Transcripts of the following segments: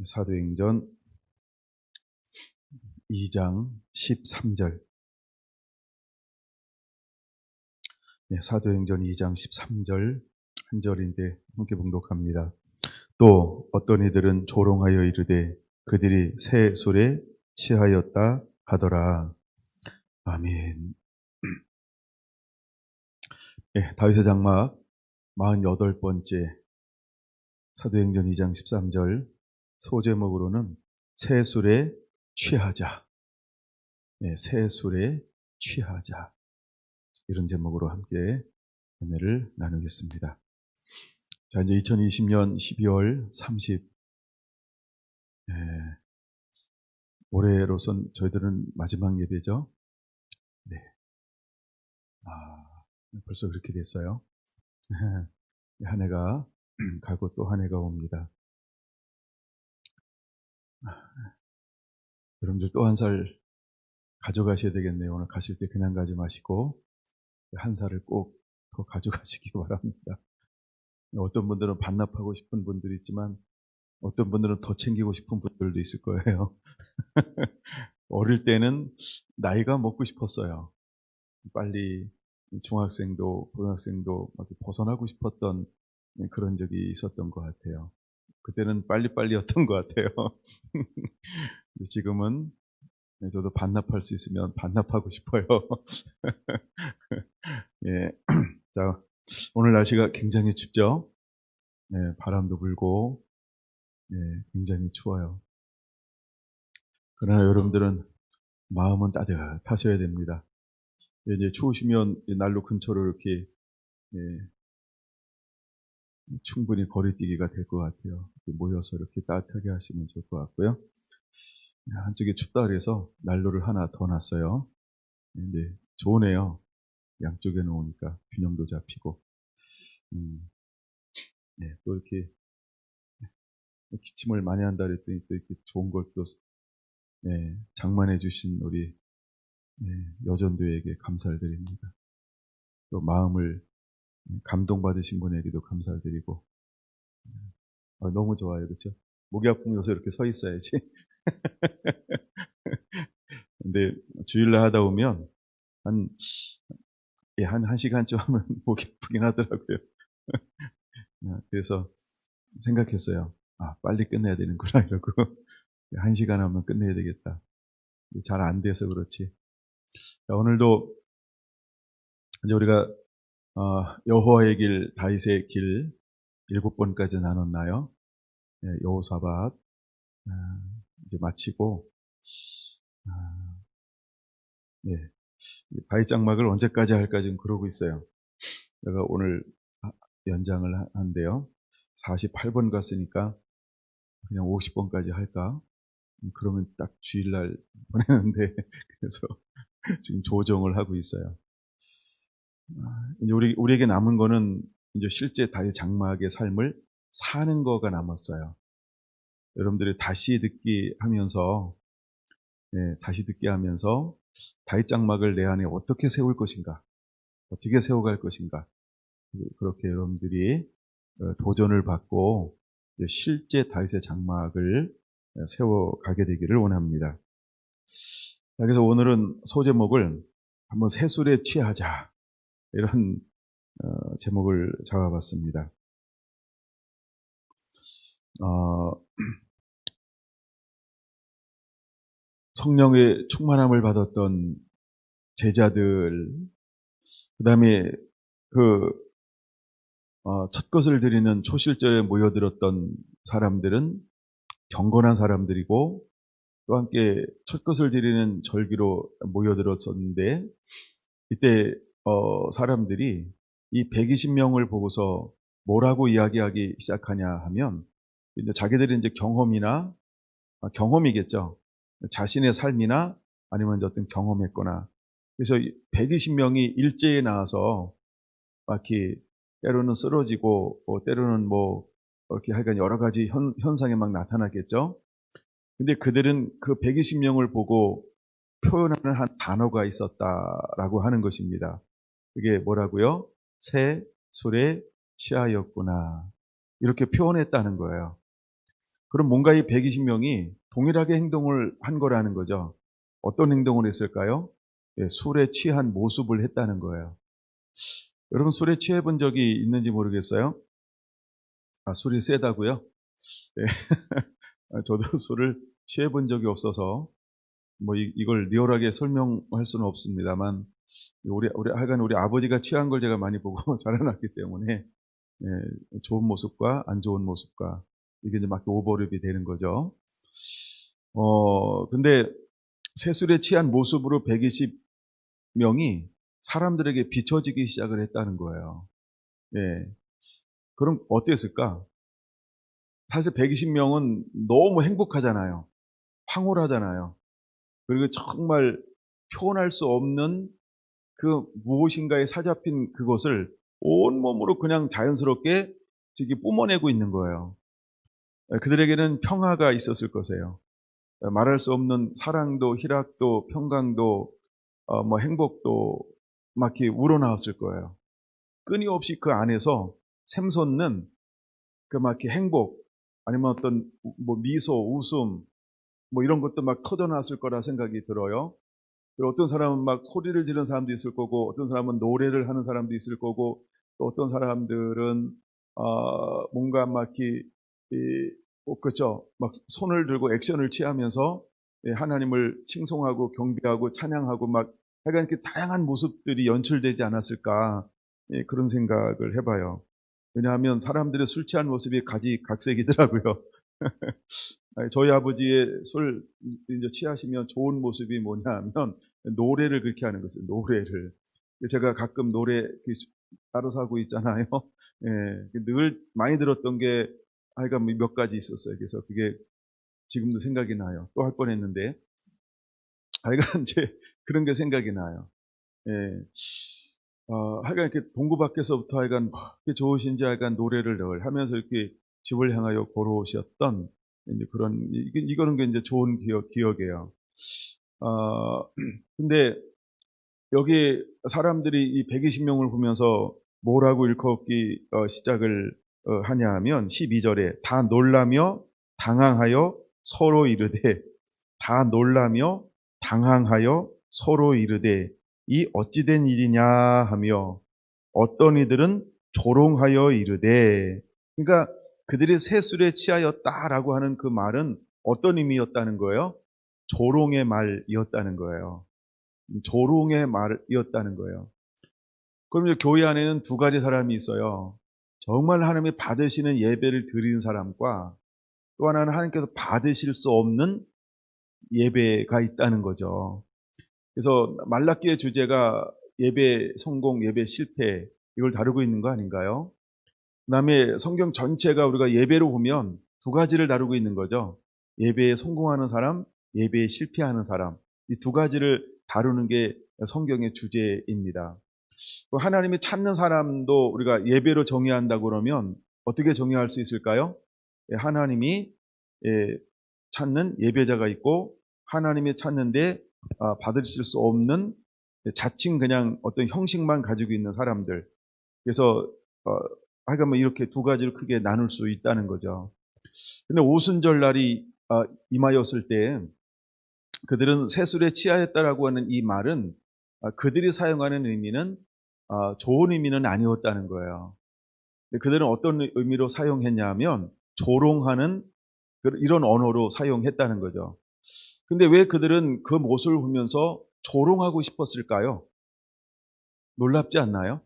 사도행전 2장 13절. 사도행전 2장 13절 한 절인데 함께 봉독합니다. 또 어떤 이들은 조롱하여 이르되 그들이 새 술에 취하였다 하더라. 아멘. 다윗의 장막 48번째 사도행전 2장 13절 소제목으로는 새 술에 취하자. 새 술에 취하자. 이런 제목으로 함께 은혜를 나누겠습니다. 자, 이제 2020년 12월 30, 올해로선 저희들은 마지막 예배죠. 네. 벌써 그렇게 됐어요. 한 해가 가고 또 한 해가 옵니다. 여러분들 또 한 살 가져가셔야 되겠네요. 오늘 가실 때 그냥 가지 마시고 한 살을 꼭 더 가져가시기 바랍니다. 어떤 분들은 반납하고 싶은 분들이 있지만 어떤 분들은 더 챙기고 싶은 분들도 있을 거예요. 어릴 때는 나이가 먹고 싶었어요. 빨리 중학생도 고등학생도 벗어나고 싶었던 그런 적이 있었던 것 같아요. 그때는 빨리빨리였던 것 같아요. 지금은 저도 반납할 수 있으면 반납하고 싶어요. 예. 자, 오늘 날씨가 굉장히 춥죠? 바람도 불고, 굉장히 추워요. 그러나 여러분들은 마음은 따뜻하셔야 됩니다. 이제 추우시면 난로 근처로 이렇게 충분히 거리뛰기가 될 것 같아요. 모여서 이렇게 따뜻하게 하시면 좋을 것 같고요. 한쪽에 춥다 그래서 난로를 하나 더 놨어요. 근데 좋으네요. 양쪽에 놓으니까 균형도 잡히고. 또 이렇게 기침을 많이 한다 그랬더니 또 이렇게 좋은 걸 또 장만해 주신 우리 여전도에게 감사를 드립니다. 또 마음을 감동받으신 분에게도 감사를 드리고. 너무 좋아요. 그렇죠? 목이 아프면 요새 이렇게 서 있어야지. 근데 주일날 하다 보면 한 1시간쯤 하면 목이 아프긴 하더라고요. 그래서 생각했어요. 빨리 끝내야 되는구나 이러고 1시간 하면 끝내야 되겠다. 잘 안 돼서 그렇지. 자, 오늘도 이제 우리가 여호와의 길, 다윗의 길 7번까지 나눴나요? 여호사밧 이제 마치고 다윗 장막을 언제까지 할까 지금 그러고 있어요. 제가 오늘 연장을 한대요. 48번 갔으니까 그냥 50번까지 할까? 그러면 딱 주일날 보내는데 그래서 지금 조정을 하고 있어요. 이제 우리에게 남은 거는 이제 실제 다윗 장막의 삶을 사는 거가 남았어요. 여러분들이 다시 듣기 하면서 다윗 장막을 내 안에 어떻게 세울 것인가, 어떻게 세워갈 것인가, 그렇게 여러분들이 도전을 받고 실제 다윗의 장막을 세워가게 되기를 원합니다. 그래서 오늘은 소제목을 한번 새술에 취하자 이런 제목을 잡아봤습니다. 성령의 충만함을 받았던 제자들, 그 다음에 첫 것을 드리는 초실절에 모여들었던 사람들은 경건한 사람들이고 또 함께 첫 것을 드리는 절기로 모여들었었는데 이때 사람들이 이 120명을 보고서 뭐라고 이야기하기 시작하냐 하면 이제 자기들의 이제 경험이겠죠. 자신의 삶이나 아니면 어떤 경험했거나 그래서 120명이 일제에 나와서 막 이렇게 때로는 쓰러지고 때로는 이렇게 하여간 여러 가지 현상이 막 나타나겠죠. 근데 그들은 그 120명을 보고 표현하는 한 단어가 있었다라고 하는 것입니다. 그게 뭐라고요? 새 술에 취하였구나. 이렇게 표현했다는 거예요. 그럼 뭔가 이 120명이 동일하게 행동을 한 거라는 거죠. 어떤 행동을 했을까요? 예, 술에 취한 모습을 했다는 거예요. 여러분 술에 취해 본 적이 있는지 모르겠어요. 술이 세다고요? 예. 저도 술을 취해 본 적이 없어서 뭐 이걸 리얼하게 설명할 수는 없습니다만 하여간 우리 아버지가 취한 걸 제가 많이 보고 자라났기 때문에 좋은 모습과 안 좋은 모습과 이게 이제 막 오버랩이 되는 거죠. 근데 세술에 취한 모습으로 120명이 사람들에게 비춰지기 시작을 했다는 거예요. 예. 그럼 어땠을까? 사실 120명은 너무 행복하잖아요. 황홀하잖아요. 그리고 정말 표현할 수 없는 그 무엇인가에 사로잡힌 그것을 온몸으로 그냥 자연스럽게 지금 뿜어내고 있는 거예요. 그들에게는 평화가 있었을 것이에요. 말할 수 없는 사랑도 희락도 평강도 뭐 행복도 막 이렇게 우러나왔을 거예요. 끊임없이 그 안에서 샘솟는 그 막 이렇게 행복 아니면 어떤 뭐 미소, 웃음 뭐 이런 것도 막 터져나왔을 거라 생각이 들어요. 그리고 어떤 사람은 막 소리를 지르는 사람도 있을 거고, 어떤 사람은 노래를 하는 사람도 있을 거고, 또 어떤 사람들은 뭔가 막 그렇죠. 막 손을 들고 액션을 취하면서 하나님을 칭송하고 경배하고 찬양하고 막 하여간 이렇게 다양한 모습들이 연출되지 않았을까 그런 생각을 해봐요. 왜냐하면 사람들의 술 취한 모습이 가지각색이더라고요. 저희 아버지의 술 이제 취하시면 좋은 모습이 뭐냐면 노래를 그렇게 하는 것이에요. 노래를. 제가 가끔 노래 따라서 하고 있잖아요. 예, 늘 많이 들었던 게 하여간 몇 가지 있었어요. 그래서 그게 지금도 생각이 나요. 또 할 뻔했는데 하여간 이제 그런 게 생각이 나요. 예. 하여간 이렇게 동구 밖에서부터 하여간 그렇게 좋으신지 하여간 노래를 늘 하면서 이렇게 집을 향하여 걸어오셨던 이제 그런 이거는 게 이제 좋은 기억이에요. 근데 여기 사람들이 이 120명을 보면서 뭐라고 일컫기 시작을 하냐 하면 12절에 다 놀라며 당황하여 서로 이르되 다 놀라며 당황하여 서로 이르되 이 어찌된 일이냐 하며 어떤 이들은 조롱하여 이르되 그러니까 그들이 세술에 취하였다라고 하는 그 말은 어떤 의미였다는 거예요? 조롱의 말이었다는 거예요. 조롱의 말이었다는 거예요. 그럼 이제 교회 안에는 두 가지 사람이 있어요. 정말 하나님이 받으시는 예배를 드리는 사람과 또 하나는 하나님께서 받으실 수 없는 예배가 있다는 거죠. 그래서 말라기의 주제가 예배 성공, 예배 실패 이걸 다루고 있는 거 아닌가요? 그다음에 성경 전체가 우리가 예배로 보면 두 가지를 다루고 있는 거죠. 예배에 성공하는 사람, 예배에 실패하는 사람. 이 두 가지를 다루는 게 성경의 주제입니다. 하나님이 찾는 사람도 우리가 예배로 정의한다 그러면 어떻게 정의할 수 있을까요? 하나님이 찾는 예배자가 있고 하나님이 찾는데 받으실 수 없는 자칭 그냥 어떤 형식만 가지고 있는 사람들. 그래서 하여간 뭐 이렇게 두 가지를 크게 나눌 수 있다는 거죠. 근데 오순절 날이 임하였을 때 그들은 세술에 취하였다라고 하는 이 말은 그들이 사용하는 의미는 좋은 의미는 아니었다는 거예요. 그들은 어떤 의미로 사용했냐 하면 조롱하는 이런 언어로 사용했다는 거죠. 근데 왜 그들은 그 모습을 보면서 조롱하고 싶었을까요? 놀랍지 않나요?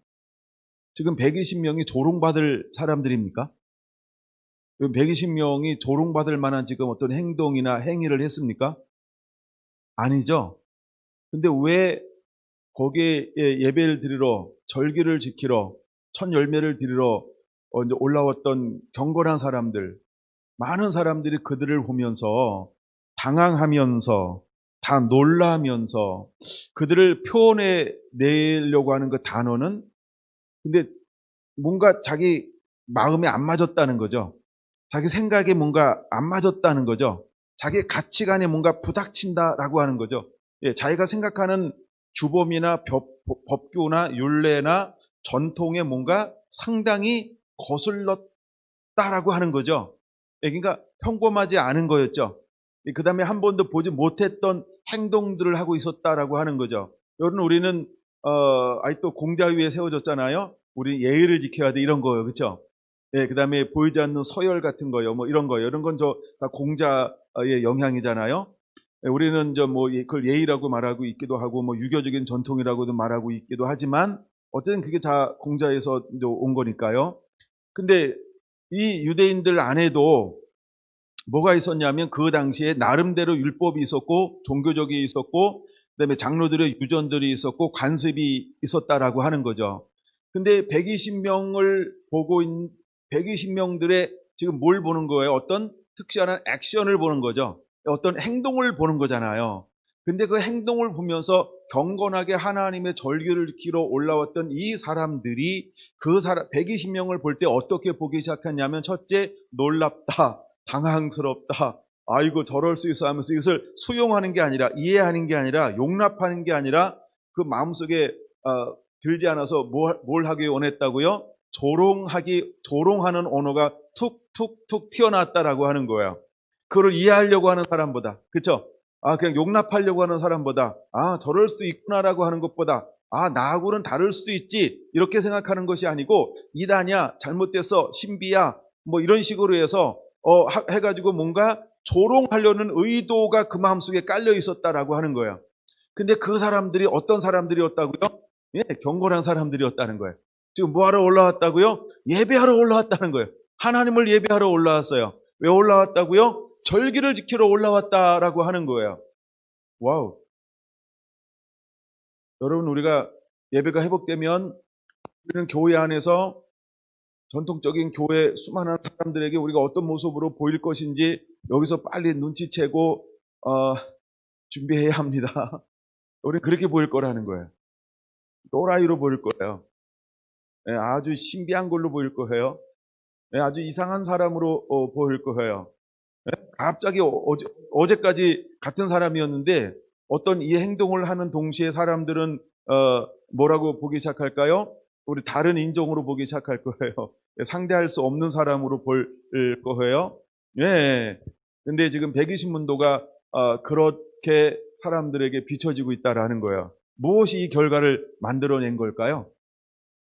지금 120명이 조롱받을 사람들입니까? 120명이 조롱받을 만한 지금 어떤 행동이나 행위를 했습니까? 아니죠. 근데 왜 거기에 예배를 드리러 절기를 지키러 첫 열매를 드리러 이제 올라왔던 경건한 사람들, 많은 사람들이 그들을 보면서 당황하면서 다 놀라면서 그들을 표현해 내려고 하는 그 단어는 근데 뭔가 자기 마음에 안 맞았다는 거죠. 자기 생각에 뭔가 안 맞았다는 거죠. 자기 가치관에 뭔가 부닥친다라고 하는 거죠. 예, 자기가 생각하는 규범이나 법규나 율례나 전통에 뭔가 상당히 거슬렀다라고 하는 거죠. 그러니까 평범하지 않은 거였죠. 그 다음에 한 번도 보지 못했던 행동들을 하고 있었다라고 하는 거죠. 여러분, 우리는 아직도 공자 위에 세워졌잖아요. 우리 예의를 지켜야 돼, 이런 거요, 그렇죠? 예, 그 다음에 보이지 않는 서열 같은 거요, 뭐 이런 거요. 이런 건 다 공자의 영향이잖아요. 예, 우리는 그걸 예의라고 말하고 있기도 하고, 뭐 유교적인 전통이라고도 말하고 있기도 하지만, 어쨌든 그게 다 공자에서 이제 온 거니까요. 근데 이 유대인들 안에도 뭐가 있었냐면, 그 당시에 나름대로 율법이 있었고 종교적이 있었고, 그다음에 장로들의 유전들이 있었고 관습이 있었다라고 하는 거죠. 근데 120명을 보고 있는 120명들의 지금 뭘 보는 거예요? 어떤 특별한 액션을 보는 거죠. 어떤 행동을 보는 거잖아요. 근데 그 행동을 보면서 경건하게 하나님의 절기를 지키러 올라왔던 이 사람들이 120명을 볼 때 어떻게 보기 시작했냐면, 첫째, 놀랍다, 당황스럽다, 아이고 저럴 수 있어 하면서 이것을 수용하는 게 아니라, 이해하는 게 아니라, 용납하는 게 아니라, 그 마음속에 들지 않아서 뭘 하기 원했다고요? 조롱하는 언어가 툭툭툭 튀어나왔다라고 하는 거예요. 그걸 이해하려고 하는 사람보다, 그렇죠? 그냥 용납하려고 하는 사람보다, 저럴 수도 있구나라고 하는 것보다, 나하고는 다를 수도 있지, 이렇게 생각하는 것이 아니고, 이다냐, 잘못됐어, 신비야, 뭐 이런 식으로 해서 해가지고 뭔가 조롱하려는 의도가 그 마음속에 깔려 있었다라고 하는 거예요. 근데 그 사람들이 어떤 사람들이었다고요? 예, 경건한 사람들이었다는 거예요. 지금 뭐하러 올라왔다고요? 예배하러 올라왔다는 거예요. 하나님을 예배하러 올라왔어요. 왜 올라왔다고요? 절기를 지키러 올라왔다라고 하는 거예요. 와우. 여러분, 우리가 예배가 회복되면 우리는 교회 안에서 전통적인 교회 수많은 사람들에게 우리가 어떤 모습으로 보일 것인지 여기서 빨리 눈치채고 준비해야 합니다. 우리는 그렇게 보일 거라는 거예요. 또라이로 보일 거예요. 아주 신비한 걸로 보일 거예요. 아주 이상한 사람으로 보일 거예요. 갑자기 어제까지 같은 사람이었는데 어떤 이 행동을 하는 동시에 사람들은 뭐라고 보기 시작할까요? 우리 다른 인종으로 보기 시작할 거예요. 상대할 수 없는 사람으로 볼 거예요. 예. 근데 지금 120문도가 그렇게 사람들에게 비춰지고 있다라는 거예요. 무엇이 이 결과를 만들어낸 걸까요?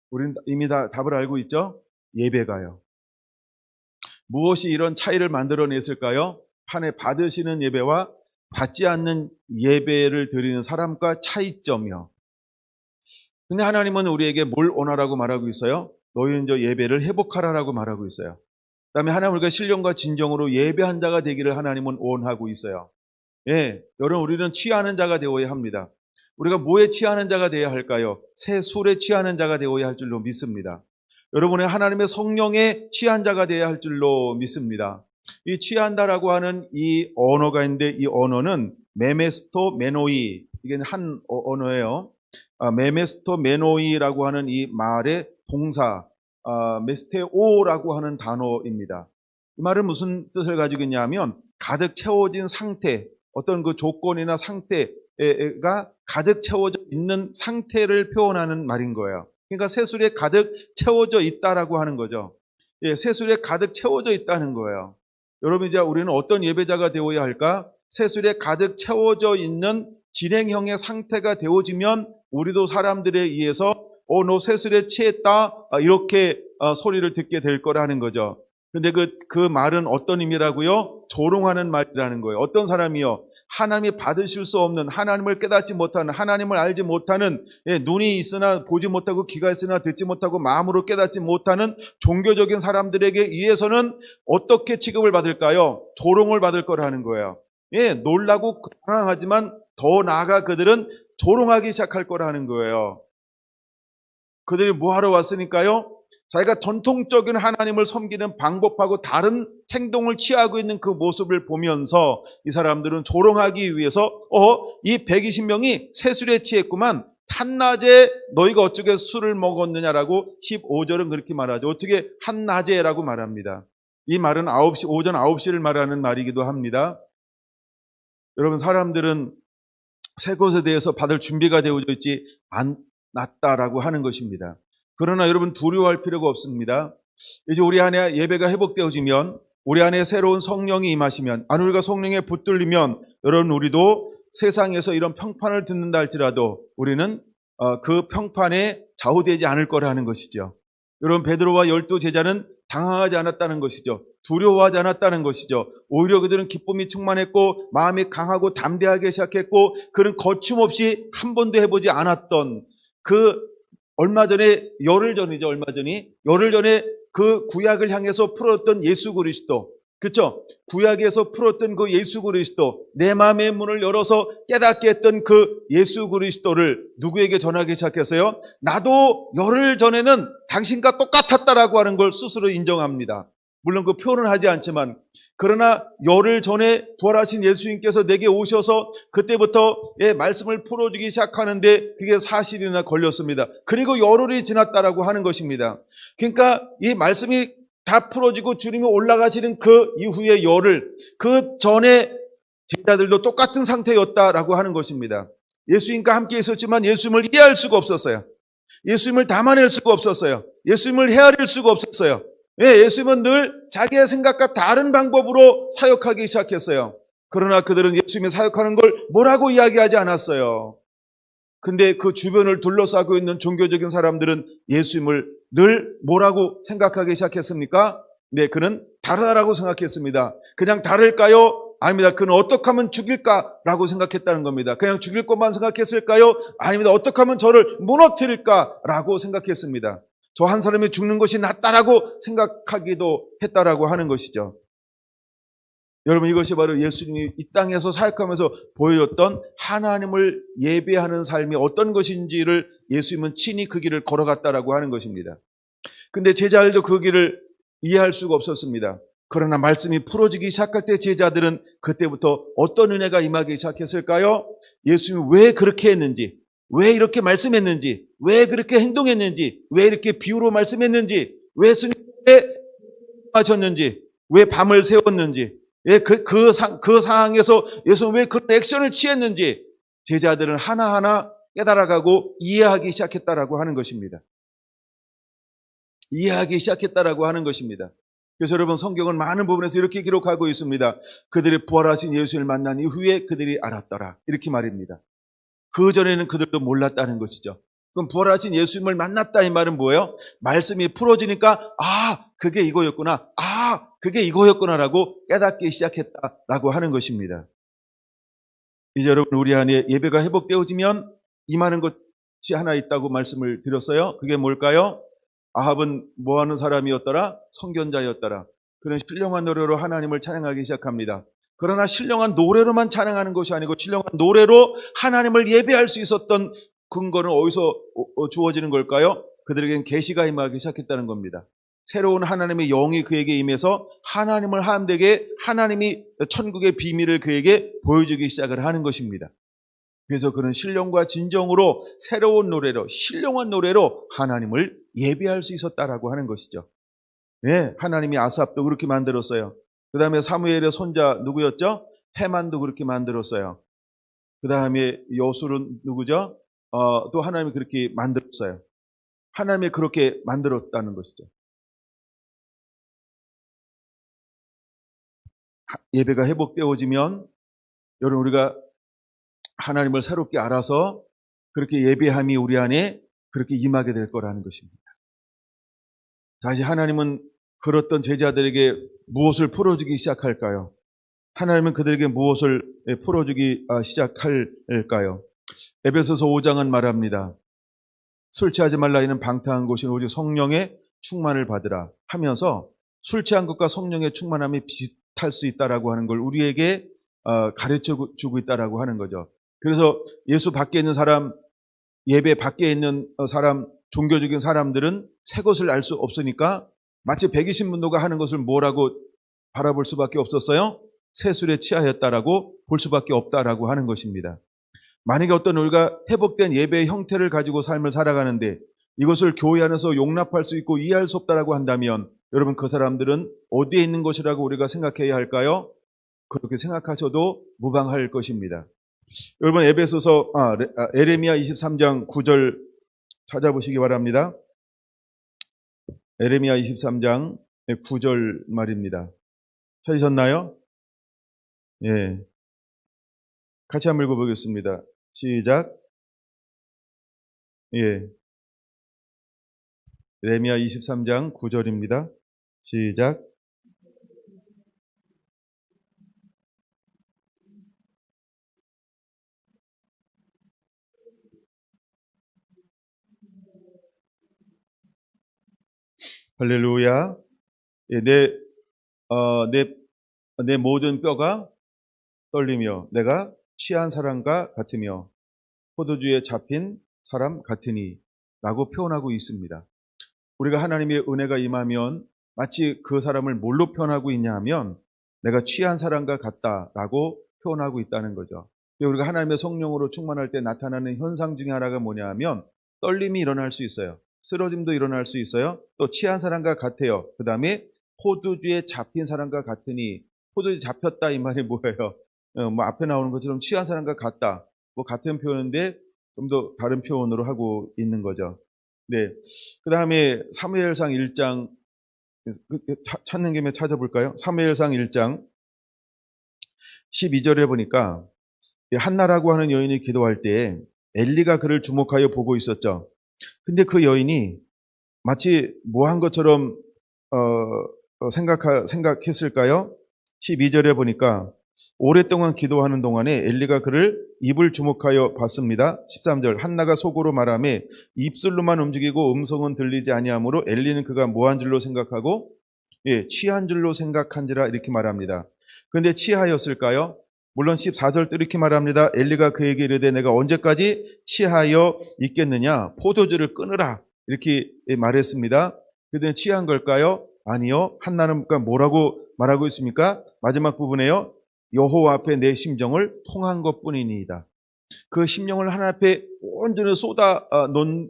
우리는 이미 다 답을 알고 있죠? 예배가요. 무엇이 이런 차이를 만들어냈을까요? 판에 받으시는 예배와 받지 않는 예배를 드리는 사람과 차이점이요. 근데 하나님은 우리에게 뭘 원하라고 말하고 있어요? 너희는 저 예배를 회복하라라고 말하고 있어요. 그 다음에 하나님, 우리가 신령과 진정으로 예배한 자가 되기를 하나님은 원하고 있어요. 예, 여러분, 우리는 취하는 자가 되어야 합니다. 우리가 뭐에 취하는 자가 되어야 할까요? 새 술에 취하는 자가 되어야 할 줄로 믿습니다. 여러분의 하나님의 성령에 취한 자가 되어야 할 줄로 믿습니다. 이 취한다라고 하는 이 언어가 있는데, 이 언어는 메메스토 메노이, 이게 한 언어예요. 메메스토 메노이라고 하는 이 말의 동사 메스테오라고 하는 단어입니다. 이 말은 무슨 뜻을 가지고 있냐면, 가득 채워진 상태, 어떤 그 조건이나 상태가 가득 채워져 있는 상태를 표현하는 말인 거예요. 그러니까 새술에 가득 채워져 있다라고 하는 거죠. 예, 새술에 가득 채워져 있다는 거예요. 여러분, 이제 우리는 어떤 예배자가 되어야 할까? 새술에 가득 채워져 있는 진행형의 상태가 되어지면 우리도 사람들에 의해서 너 새술에 취했다, 이렇게 소리를 듣게 될 거라는 거죠. 근데 그 말은 어떤 의미라고요? 조롱하는 말이라는 거예요. 어떤 사람이요? 하나님이 받으실 수 없는, 하나님을 깨닫지 못하는, 하나님을 알지 못하는, 눈이 있으나 보지 못하고 귀가 있으나 듣지 못하고 마음으로 깨닫지 못하는 종교적인 사람들에게 의해서는 어떻게 취급을 받을까요? 조롱을 받을 거라는 거예요. 예, 놀라고 당황하지만 더 나아가 그들은 조롱하기 시작할 거라는 거예요. 그들이 뭐하러 왔으니까요? 자기가 전통적인 하나님을 섬기는 방법하고 다른 행동을 취하고 있는 그 모습을 보면서 이 사람들은 조롱하기 위해서 이 120명이 새술에 취했구만, 한낮에 너희가 어떻게 술을 먹었느냐라고 15절은 그렇게 말하죠. 어떻게 한낮에라고 말합니다. 이 말은 오전 9시를 말하는 말이기도 합니다. 여러분, 사람들은 새 것에 대해서 받을 준비가 되어져 있지 않았다라고 하는 것입니다. 그러나 여러분, 두려워할 필요가 없습니다. 이제 우리 안에 예배가 회복되어지면 우리 안에 새로운 성령이 임하시면, 우리가 성령에 붙들리면 여러분 우리도 세상에서 이런 평판을 듣는다 할지라도 우리는 그 평판에 좌우되지 않을 거라는 것이죠. 여러분 베드로와 12제자는 당황하지 않았다는 것이죠. 두려워하지 않았다는 것이죠. 오히려 그들은 기쁨이 충만했고 마음이 강하고 담대하게 시작했고 그는 거침없이 한 번도 해보지 않았던 얼마 전에 열흘 전에 그 구약을 향해서 풀었던 예수 그리스도, 그렇죠? 구약에서 풀었던 그 예수 그리스도, 내 마음의 문을 열어서 깨닫게 했던 그 예수 그리스도를 누구에게 전하기 시작했어요? 나도 열흘 전에는 당신과 똑같았다라고 하는 걸 스스로 인정합니다. 물론 그 표현은 하지 않지만, 그러나 열흘 전에 부활하신 예수님께서 내게 오셔서 그때부터 말씀을 풀어주기 시작하는데 그게 사실이나 걸렸습니다. 그리고 열흘이 지났다라고 하는 것입니다. 그러니까 이 말씀이 다 풀어지고 주님이 올라가시는 그 이후의 열흘, 그 전에 제자들도 똑같은 상태였다라고 하는 것입니다. 예수님과 함께 있었지만 예수님을 이해할 수가 없었어요. 예수님을 담아낼 수가 없었어요. 예수님을 헤아릴 수가 없었어요. 예수님은 늘 자기의 생각과 다른 방법으로 사역하기 시작했어요. 그러나 그들은 예수님이 사역하는 걸 뭐라고 이야기하지 않았어요. 근데 그 주변을 둘러싸고 있는 종교적인 사람들은 예수님을 늘 뭐라고 생각하기 시작했습니까? 네, 그는 다르다라고 생각했습니다. 그냥 다를까요? 아닙니다. 그는 어떻게 하면 죽일까라고 생각했다는 겁니다. 그냥 죽일 것만 생각했을까요? 아닙니다. 어떻게 하면 저를 무너뜨릴까라고 생각했습니다. 저 한 사람이 죽는 것이 낫다라고 생각하기도 했다라고 하는 것이죠. 여러분 이것이 바로 예수님이 이 땅에서 사역하면서 보여줬던 하나님을 예배하는 삶이 어떤 것인지를 예수님은 친히 그 길을 걸어갔다라고 하는 것입니다. 근데 제자들도 그 길을 이해할 수가 없었습니다. 그러나 말씀이 풀어지기 시작할 때 제자들은 그때부터 어떤 은혜가 임하기 시작했을까요? 예수님이 왜 그렇게 했는지, 왜 이렇게 말씀했는지, 왜 그렇게 행동했는지, 왜 이렇게 비유로 말씀했는지, 왜 예수님이 하셨는지, 왜 밤을 새웠는지, 그 상황에서 예수님은 왜 그런 액션을 취했는지 제자들은 하나하나 깨달아가고 이해하기 시작했다라고 하는 것입니다. 이해하기 시작했다라고 하는 것입니다. 그래서 여러분 성경은 많은 부분에서 이렇게 기록하고 있습니다. 그들이 부활하신 예수를 만난 이후에 그들이 알았더라. 이렇게 말입니다. 그전에는 그들도 몰랐다는 것이죠. 그럼 부활하신 예수님을 만났다 이 말은 뭐예요? 말씀이 풀어지니까 그게 이거였구나. 그게 이거였구나라고 깨닫기 시작했다라고 하는 것입니다. 이제 여러분 우리 안에 예배가 회복되어지면 임하는 것이 하나 있다고 말씀을 드렸어요. 그게 뭘까요? 아합은 뭐하는 사람이었더라? 선견자였더라. 그는 신령한 노래로 하나님을 찬양하기 시작합니다. 그러나 신령한 노래로만 찬양하는 것이 아니고 신령한 노래로 하나님을 예배할 수 있었던 근거는 어디서 주어지는 걸까요? 그들에겐 계시가 임하기 시작했다는 겁니다. 새로운 하나님의 영이 그에게 임해서 하나님을 함되게 하나님이 천국의 비밀을 그에게 보여주기 시작을 하는 것입니다. 그래서 그는 신령과 진정으로 새로운 노래로 신령한 노래로 하나님을 예배할 수 있었다라고 하는 것이죠. 네, 하나님이 아삽도 그렇게 만들었어요. 그 다음에 사무엘의 손자 누구였죠? 헤만도 그렇게 만들었어요. 그 다음에 여술은 누구죠? 또 하나님이 그렇게 만들었어요. 하나님이 그렇게 만들었다는 것이죠. 예배가 회복되어지면 여러분 우리가 하나님을 새롭게 알아서 그렇게 예배함이 우리 안에 그렇게 임하게 될 거라는 것입니다. 다시 하나님은 그렇던 제자들에게 무엇을 풀어주기 시작할까요? 하나님은 그들에게 무엇을 풀어주기 시작할까요? 에베소서 5장은 말합니다. 술 취하지 말라 이는 방탕한 것이 오직 성령의 충만을 받으라 하면서 술 취한 것과 성령의 충만함이 비슷할 수 있다라고 하는 걸 우리에게 가르쳐 주고 있다라고 하는 거죠. 그래서 예수 밖에 있는 사람, 예배 밖에 있는 사람, 종교적인 사람들은 새 것을 알 수 없으니까 마치 백이신문도가 하는 것을 뭐라고 바라볼 수밖에 없었어요? 새 술에 취하였다라고 볼 수밖에 없다라고 하는 것입니다. 만약에 어떤 우리가 회복된 예배의 형태를 가지고 삶을 살아가는데 이것을 교회 안에서 용납할 수 있고 이해할 수 없다라고 한다면 여러분 그 사람들은 어디에 있는 것이라고 우리가 생각해야 할까요? 그렇게 생각하셔도 무방할 것입니다. 여러분 에베소서 에레미야 23장 9절 찾아보시기 바랍니다. 에레미야 23장 9절 말입니다. 찾으셨나요? 예. 같이 한번 읽어보겠습니다. 시작. 예. 레미야 23장 9절입니다. 시작. 할렐루야. 예, 내 모든 뼈가 떨리며 내가 취한 사람과 같으며 포도주에 잡힌 사람 같으니 라고 표현하고 있습니다. 우리가 하나님의 은혜가 임하면 마치 그 사람을 뭘로 표현하고 있냐 하면 내가 취한 사람과 같다라고 표현하고 있다는 거죠. 우리가 하나님의 성령으로 충만할 때 나타나는 현상 중에 하나가 뭐냐 하면 떨림이 일어날 수 있어요. 쓰러짐도 일어날 수 있어요. 또 취한 사람과 같아요. 그 다음에 포도주에 잡힌 사람과 같으니, 포도주에 잡혔다 이 말이 뭐예요? 뭐 앞에 나오는 것처럼 취한 사람과 같다, 뭐 같은 표현인데 좀 더 다른 표현으로 하고 있는 거죠. 네. 그 다음에 사무엘상 1장 찾는 김에 찾아볼까요? 사무엘상 1장 12절에 보니까 한나라고 하는 여인이 기도할 때 엘리가 그를 주목하여 보고 있었죠. 근데 그 여인이 마치 뭐 한 것처럼 생각했을까요? 12절에 보니까 오랫동안 기도하는 동안에 엘리가 그를 입을 주목하여 봤습니다. 13절 한나가 속으로 말하며 입술로만 움직이고 음성은 들리지 아니하므로 엘리는 그가 뭐한 줄로 생각하고 취한 줄로 생각한지라 이렇게 말합니다. 그런데 취하였을까요? 물론 14절 또 이렇게 말합니다. 엘리가 그에게 이르되 내가 언제까지 취하여 있겠느냐? 포도주를 끊으라 이렇게 말했습니다. 그때 취한 걸까요? 아니요. 한나는 뭐라고 말하고 있습니까? 마지막 부분에요. 여호와 앞에 내 심정을 통한 것뿐이니이다. 그 심령을 하나님 앞에 온전히 쏟아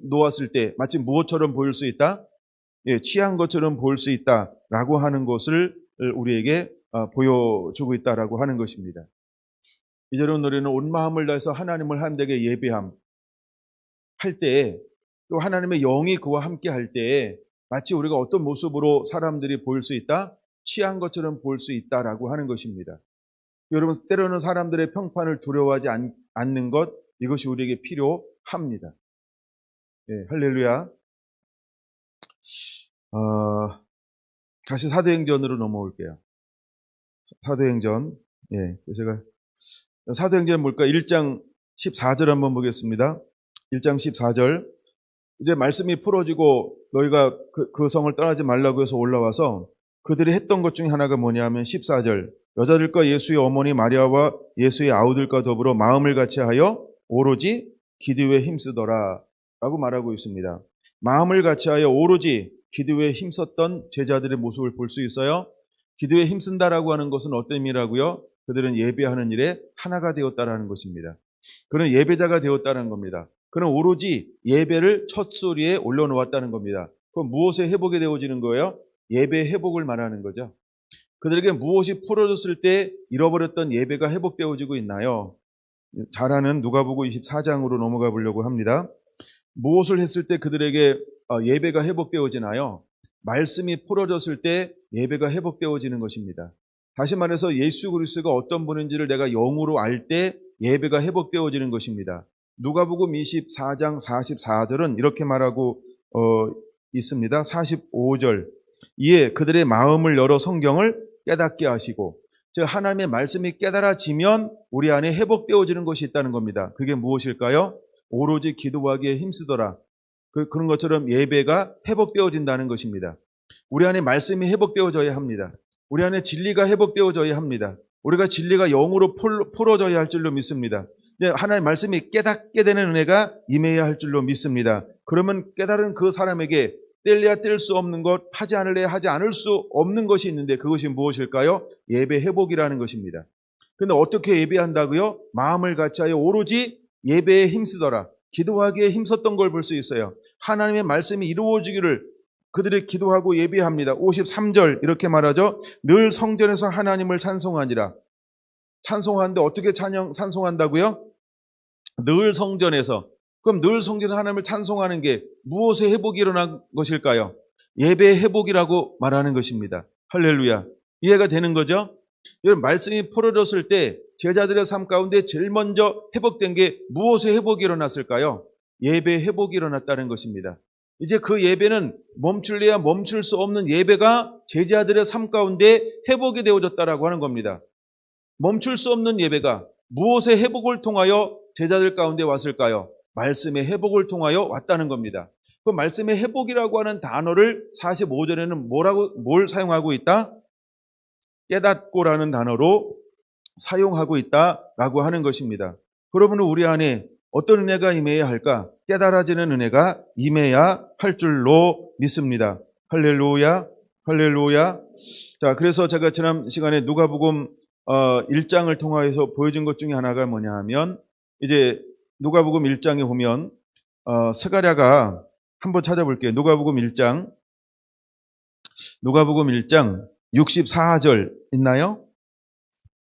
놓았을 때 마치 무엇처럼 보일 수 있다? 취한 것처럼 보일 수 있다라고 하는 것을 우리에게 보여주고 있다라고 하는 것입니다. 이제는 우리는 온 마음을 다해서 하나님을 하나님에게 예배함 할 때에, 또 하나님의 영이 그와 함께 할 때에 마치 우리가 어떤 모습으로 사람들이 보일 수 있다? 취한 것처럼 보일 수 있다라고 하는 것입니다. 여러분, 때로는 사람들의 평판을 두려워하지 않는 것, 이것이 우리에게 필요합니다. 네, 할렐루야. 다시 사도행전으로 넘어올게요. 사도행전. 예, 제가 사도행전 뭘까? 1장 14절 한번 보겠습니다. 1장 14절. 이제 말씀이 풀어지고 너희가 그 성을 떠나지 말라고 해서 올라와서 그들이 했던 것 중에 하나가 뭐냐면 14절. 여자들과 예수의 어머니 마리아와 예수의 아우들과 더불어 마음을 같이하여 오로지 기도에 힘쓰더라 라고 말하고 있습니다. 마음을 같이하여 오로지 기도에 힘썼던 제자들의 모습을 볼 수 있어요. 기도에 힘쓴다라고 하는 것은 어떤 의미라고요? 그들은 예배하는 일에 하나가 되었다라는 것입니다. 그는 예배자가 되었다는 겁니다. 그는 오로지 예배를 첫 소리에 올려놓았다는 겁니다. 그럼 무엇에 회복이 되어지는 거예요? 예배 회복을 말하는 거죠. 그들에게 무엇이 풀어졌을 때 잃어버렸던 예배가 회복되어지고 있나요? 잘 아는 누가복음 24장으로 넘어가 보려고 합니다. 무엇을 했을 때 그들에게 예배가 회복되어지나요? 말씀이 풀어졌을 때 예배가 회복되어지는 것입니다. 다시 말해서 예수 그리스도가 어떤 분인지를 내가 영으로 알 때 예배가 회복되어지는 것입니다. 누가복음 24장 44절은 이렇게 말하고 있습니다. 45절. 이에 그들의 마음을 열어 성경을 깨닫게 하시고, 즉 하나님의 말씀이 깨달아지면 우리 안에 회복되어지는 것이 있다는 겁니다. 그게 무엇일까요? 오로지 기도하기에 힘쓰더라. 그런 것처럼 예배가 회복되어진다는 것입니다. 우리 안에 말씀이 회복되어져야 합니다. 우리 안에 진리가 회복되어져야 합니다. 우리가 진리가 영으로 풀어져야 할 줄로 믿습니다. 하나님의 말씀이 깨닫게 되는 은혜가 임해야 할 줄로 믿습니다. 그러면 깨달은 그 사람에게 뗄래야 뗄 수 없는 것, 하지 않을래야 하지 않을 수 없는 것이 있는데 그것이 무엇일까요? 예배 회복이라는 것입니다. 그런데 어떻게 예배한다고요? 마음을 같이하여 오로지 예배에 힘쓰더라. 기도하기에 힘썼던 걸 볼 수 있어요. 하나님의 말씀이 이루어지기를 그들이 기도하고 예배합니다. 53절 이렇게 말하죠. 늘 성전에서 하나님을 찬송하니라. 찬송하는데 어떻게 찬송한다고요? 늘 성전에서. 그럼 늘 성전에서 하나님을 찬송하는 게 무엇의 회복이 일어난 것일까요? 예배의 회복이라고 말하는 것입니다. 할렐루야. 이해가 되는 거죠? 여러분, 말씀이 풀어졌을 때 제자들의 삶 가운데 제일 먼저 회복된 게 무엇의 회복이 일어났을까요? 예배의 회복이 일어났다는 것입니다. 이제 그 예배는 멈출래야 멈출 수 없는 예배가 제자들의 삶 가운데 회복이 되어졌다라고 하는 겁니다. 멈출 수 없는 예배가 무엇의 회복을 통하여 제자들 가운데 왔을까요? 말씀의 회복을 통하여 왔다는 겁니다. 그 말씀의 회복이라고 하는 단어를 45절에는 뭘 사용하고 있다? 깨닫고라는 단어로 사용하고 있다라고 하는 것입니다. 그러면 우리 안에 어떤 은혜가 임해야 할까? 깨달아지는 은혜가 임해야 할 줄로 믿습니다. 할렐루야, 할렐루야. 자, 그래서 제가 지난 시간에 누가복음 1장을 통하여서 보여준 것 중에 하나가 뭐냐 하면, 이제 누가복음 1장에 보면 스가랴가 한번 찾아볼게요. 누가복음 1장 64절 있나요?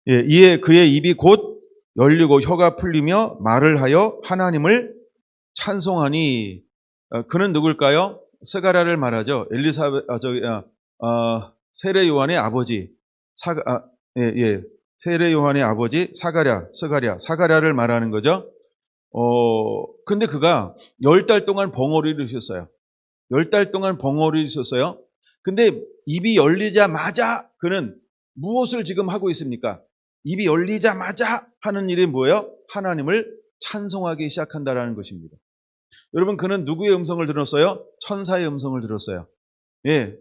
예, 이에 그의 입이 곧 열리고 혀가 풀리며 말을 하여 하나님을 찬송하니. 그는 누굴까요? 스가랴를 말하죠. 세례 요한의 아버지. 세례 요한의 아버지 사가랴를 말하는 거죠. 근데 그가 10달 동안 벙어리를 있었어요. 10달 동안 벙어리를 있었어요. 근데 입이 열리자마자 그는 무엇을 지금 하고 있습니까? 입이 열리자마자 하는 일이 뭐예요? 하나님을 찬송하기 시작한다라는 것입니다. 여러분, 그는 누구의 음성을 들었어요? 천사의 음성을 들었어요. 예.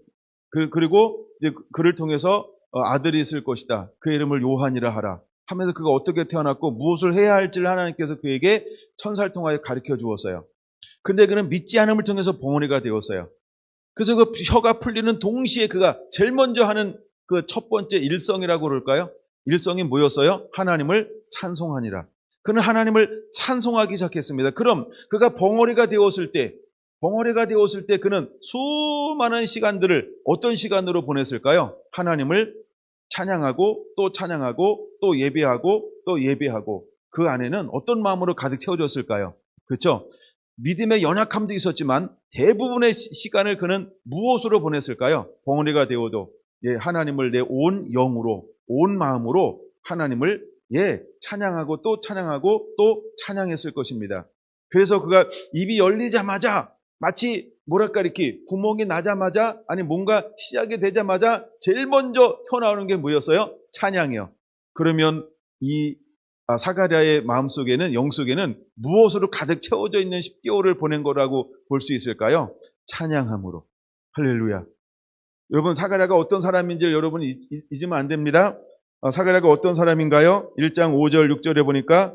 그리고 이제 그를 통해서 아들이 있을 것이다. 그의 이름을 요한이라 하라 하면서 그가 어떻게 태어났고 무엇을 해야 할지를 하나님께서 그에게 천사를 통하여 가르쳐 주었어요. 근데 그는 믿지 않음을 통해서 벙어리가 되었어요. 그래서 그 혀가 풀리는 동시에 그가 제일 먼저 하는 그 첫 번째 일성이라고 그럴까요? 일성이 뭐였어요? 하나님을 찬송하니라. 그는 하나님을 찬송하기 시작했습니다. 그럼 그가 벙어리가 되었을 때 그는 수많은 시간들을 어떤 시간으로 보냈을까요? 하나님을 찬양하고 또 예배하고 또 예배하고, 그 안에는 어떤 마음으로 가득 채워졌을까요? 그렇죠? 믿음의 연약함도 있었지만 대부분의 시간을 그는 무엇으로 보냈을까요? 벙어리가 되어도 하나님을 내 온 영으로 온 마음으로 하나님을 찬양하고 또 찬양했을 것입니다. 그래서 그가 입이 열리자마자 마치 이렇게 구멍이 나자마자, 아니 뭔가 시작이 되자마자 제일 먼저 튀어나오는 게 뭐였어요? 찬양이요. 그러면 이 사가랴의 마음속에는, 영속에는 무엇으로 가득 채워져 있는 10개월을 보낸 거라고 볼 수 있을까요? 찬양함으로. 할렐루야. 여러분, 사가랴가 어떤 사람인지를 여러분이 잊으면 안 됩니다. 사가랴가 어떤 사람인가요? 1장 5절 6절에 보니까,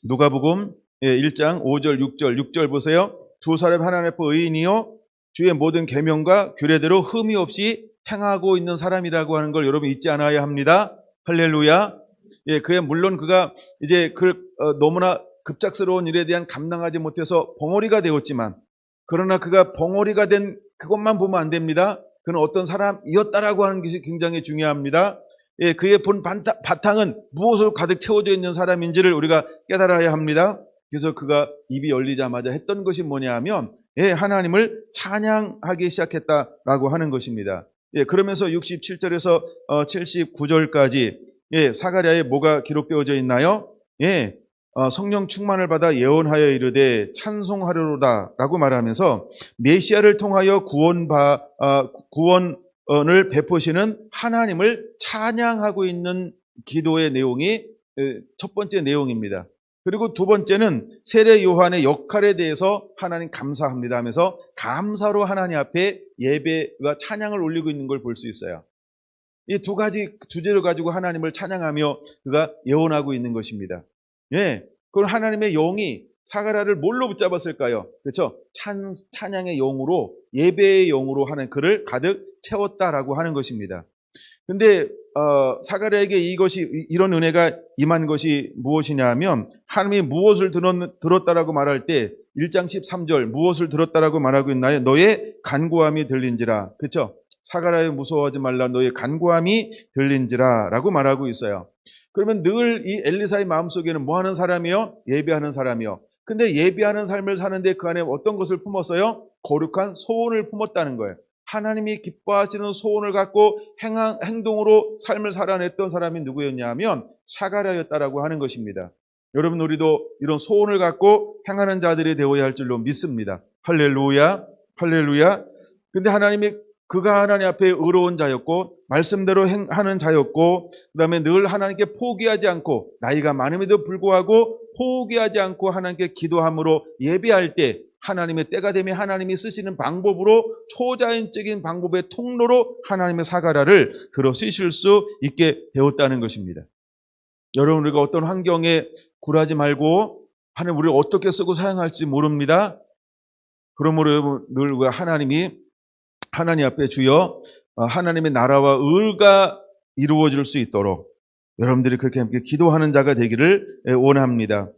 누가복음 1장 5절 6절 보세요. 두 사람 하나님 앞에 의인이요 주의 모든 계명과 규례대로 흠이 없이 행하고 있는 사람이라고 하는 걸 여러분 잊지 않아야 합니다. 할렐루야. 물론 그가 이제 너무나 급작스러운 일에 대한 감당하지 못해서 벙어리가 되었지만, 그러나 그가 벙어리가 된 그것만 보면 안 됩니다. 그는 어떤 사람이었다라고 하는 것이 굉장히 중요합니다. 그의 본 바탕은 무엇으로 가득 채워져 있는 사람인지를 우리가 깨달아야 합니다. 그래서 그가 입이 열리자마자 했던 것이 뭐냐 하면 하나님을 찬양하기 시작했다라고 하는 것입니다. 그러면서 67절에서 79절까지 사가랴에 뭐가 기록되어져 있나요? 성령 충만을 받아 예언하여 이르되 찬송하려로다 라고 말하면서 메시아를 통하여 구원을 베푸시는 하나님을 찬양하고 있는 기도의 내용이 첫 번째 내용입니다. 그리고 두 번째는 세례 요한의 역할에 대해서 하나님 감사합니다 하면서 감사로 하나님 앞에 예배와 찬양을 올리고 있는 걸 볼 수 있어요. 이 두 가지 주제를 가지고 하나님을 찬양하며 그가 예언하고 있는 것입니다. 그럼 하나님의 영이 사가랴를 뭘로 붙잡았을까요? 그렇죠? 찬양의 영으로, 예배의 영으로 하는 그를 가득 채웠다라고 하는 것입니다. 근데 사가랴에게 이런 은혜가 임한 것이 무엇이냐 하면, 하나님이 무엇을 들었다라고 말할 때 1장 13절 무엇을 들었다라고 말하고 있나요? 너의 간구함이 들린지라. 그렇죠? 사가랴에 무서워하지 말라, 너의 간구함이 들린지라 라고 말하고 있어요. 그러면 늘 이 엘리사의 마음속에는 뭐 하는 사람이요? 예배하는 사람이요. 근데 예배하는 삶을 사는데 그 안에 어떤 것을 품었어요? 거룩한 소원을 품었다는 거예요. 하나님이 기뻐하시는 소원을 갖고 행동으로 삶을 살아냈던 사람이 누구였냐 하면 사가랴였다라고 하는 것입니다. 여러분, 우리도 이런 소원을 갖고 행하는 자들이 되어야 할 줄로 믿습니다. 할렐루야, 할렐루야. 근데 하나님이 그가 하나님 앞에 의로운 자였고 말씀대로 하는 자였고 그다음에 늘 하나님께 포기하지 않고 나이가 많음에도 불구하고 포기하지 않고 하나님께 기도함으로 예배할 때 하나님의 때가 되면 하나님이 쓰시는 방법으로 초자연적인 방법의 통로로 하나님의 사가랴를 들어 쓰실 수 있게 되었다는 것입니다. 여러분, 우리가 어떤 환경에 굴하지 말고 하나님 우리를 어떻게 쓰고 사용할지 모릅니다. 그러므로 늘 하나님 앞에 주여 하나님의 나라와 의가 이루어질 수 있도록 여러분들이 그렇게 함께 기도하는 자가 되기를 원합니다.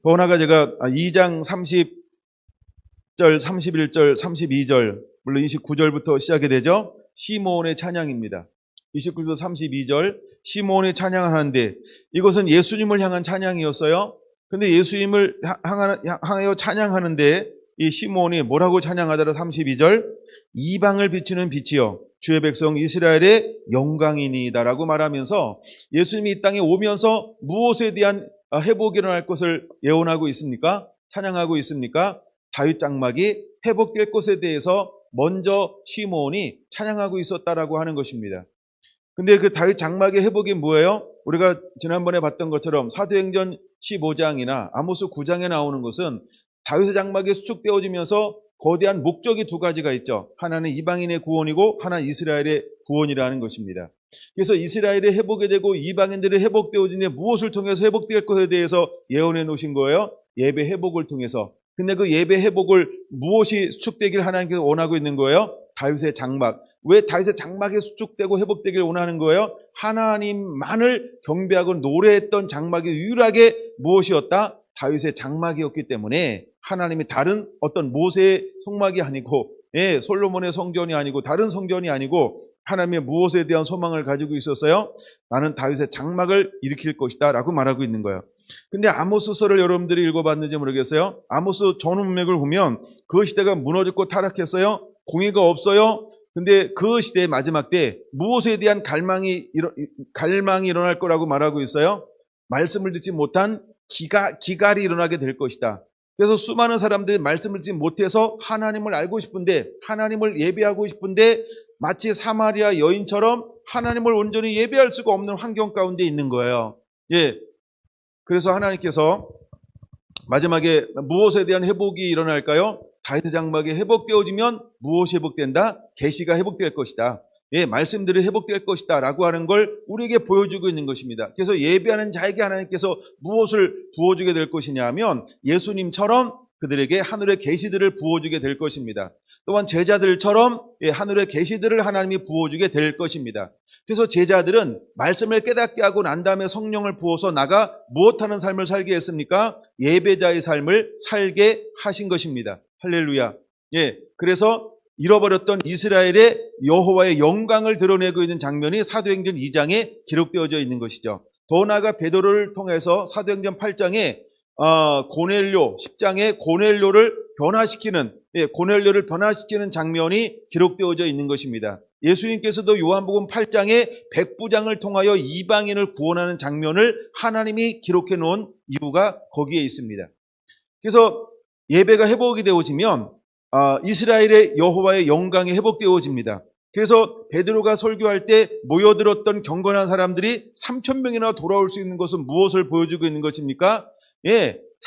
더 나아가 제가 2장 30절, 31절, 32절 물론 29절부터 시작이 되죠. 시므온의 찬양입니다. 29절 32절 시므온의 찬양을 하는데 이것은 예수님을 향한 찬양이었어요. 근데 예수님을 향하여 찬양하는데 이 시므온이 뭐라고 찬양하더라. 32절 이방을 비추는 빛이요 주의 백성 이스라엘의 영광이니이다라고 말하면서 예수님이 이 땅에 오면서 무엇에 대한 회복이 일어날 것을 예언하고 있습니까? 찬양하고 있습니까? 다윗 장막이 회복될 것에 대해서 먼저 시므온이 찬양하고 있었다라고 하는 것입니다. 근데 그 다윗 장막의 회복이 뭐예요? 우리가 지난번에 봤던 것처럼 사도행전 15장이나 아모스 9장에 나오는 것은 다윗의 장막이 수축되어지면서 거대한 목적이 두 가지가 있죠. 하나는 이방인의 구원이고 하나는 이스라엘의 구원이라는 것입니다. 그래서 이스라엘의 회복이 되고 이방인들의 회복되어지는데 무엇을 통해서 회복될 것에 대해서 예언해 놓으신 거예요? 예배 회복을 통해서. 근데 그 예배 회복을 무엇이 수축되기를 하나님께서 원하고 있는 거예요? 다윗의 장막. 왜 다윗의 장막이 수축되고 회복되기를 원하는 거예요? 하나님만을 경배하고 노래했던 장막이 유일하게 무엇이었다? 다윗의 장막이었기 때문에 하나님이 다른 어떤 모세의 성막이 아니고 솔로몬의 성전이 아니고 다른 성전이 아니고 하나님의 무엇에 대한 소망을 가지고 있었어요? 나는 다윗의 장막을 일으킬 것이다 라고 말하고 있는 거예요. 근데 아모스서를 여러분들이 읽어봤는지 모르겠어요. 아모스 전문맥을 보면 그 시대가 무너졌고 타락했어요. 공의가 없어요. 근데 그 시대의 마지막 때 무엇에 대한 갈망이 일어날 거라고 말하고 있어요? 말씀을 듣지 못한 기갈이 일어나게 될 것이다. 그래서 수많은 사람들이 말씀을 듣지 못해서 하나님을 알고 싶은데 하나님을 예배하고 싶은데 마치 사마리아 여인처럼 하나님을 온전히 예배할 수가 없는 환경 가운데 있는 거예요. 그래서 하나님께서 마지막에 무엇에 대한 회복이 일어날까요? 다윗의 장막이 회복되어지면 무엇이 회복된다? 계시가 회복될 것이다. 말씀들이 회복될 것이다 라고 하는 걸 우리에게 보여주고 있는 것입니다. 그래서 예배하는 자에게 하나님께서 무엇을 부어주게 될 것이냐 하면 예수님처럼 그들에게 하늘의 계시들을 부어주게 될 것입니다. 또한 제자들처럼 하늘의 계시들을 하나님이 부어주게 될 것입니다. 그래서 제자들은 말씀을 깨닫게 하고 난 다음에 성령을 부어서 나가 무엇하는 삶을 살게 했습니까? 예배자의 삶을 살게 하신 것입니다. 할렐루야. 그래서 잃어버렸던 이스라엘의 여호와의 영광을 드러내고 있는 장면이 사도행전 2장에 기록되어져 있는 것이죠. 더 나아가 베드로를 통해서 사도행전 8장에 고넬료 10장에 고넬료를 변화시키는 장면이 기록되어져 있는 것입니다. 예수님께서도 요한복음 8장에 백부장을 통하여 이방인을 구원하는 장면을 하나님이 기록해 놓은 이유가 거기에 있습니다. 그래서 예배가 회복이 되어지면 이스라엘의 여호와의 영광이 회복되어집니다. 그래서 베드로가 설교할 때 모여들었던 경건한 사람들이 3,000명이나 돌아올 수 있는 것은 무엇을 보여주고 있는 것입니까?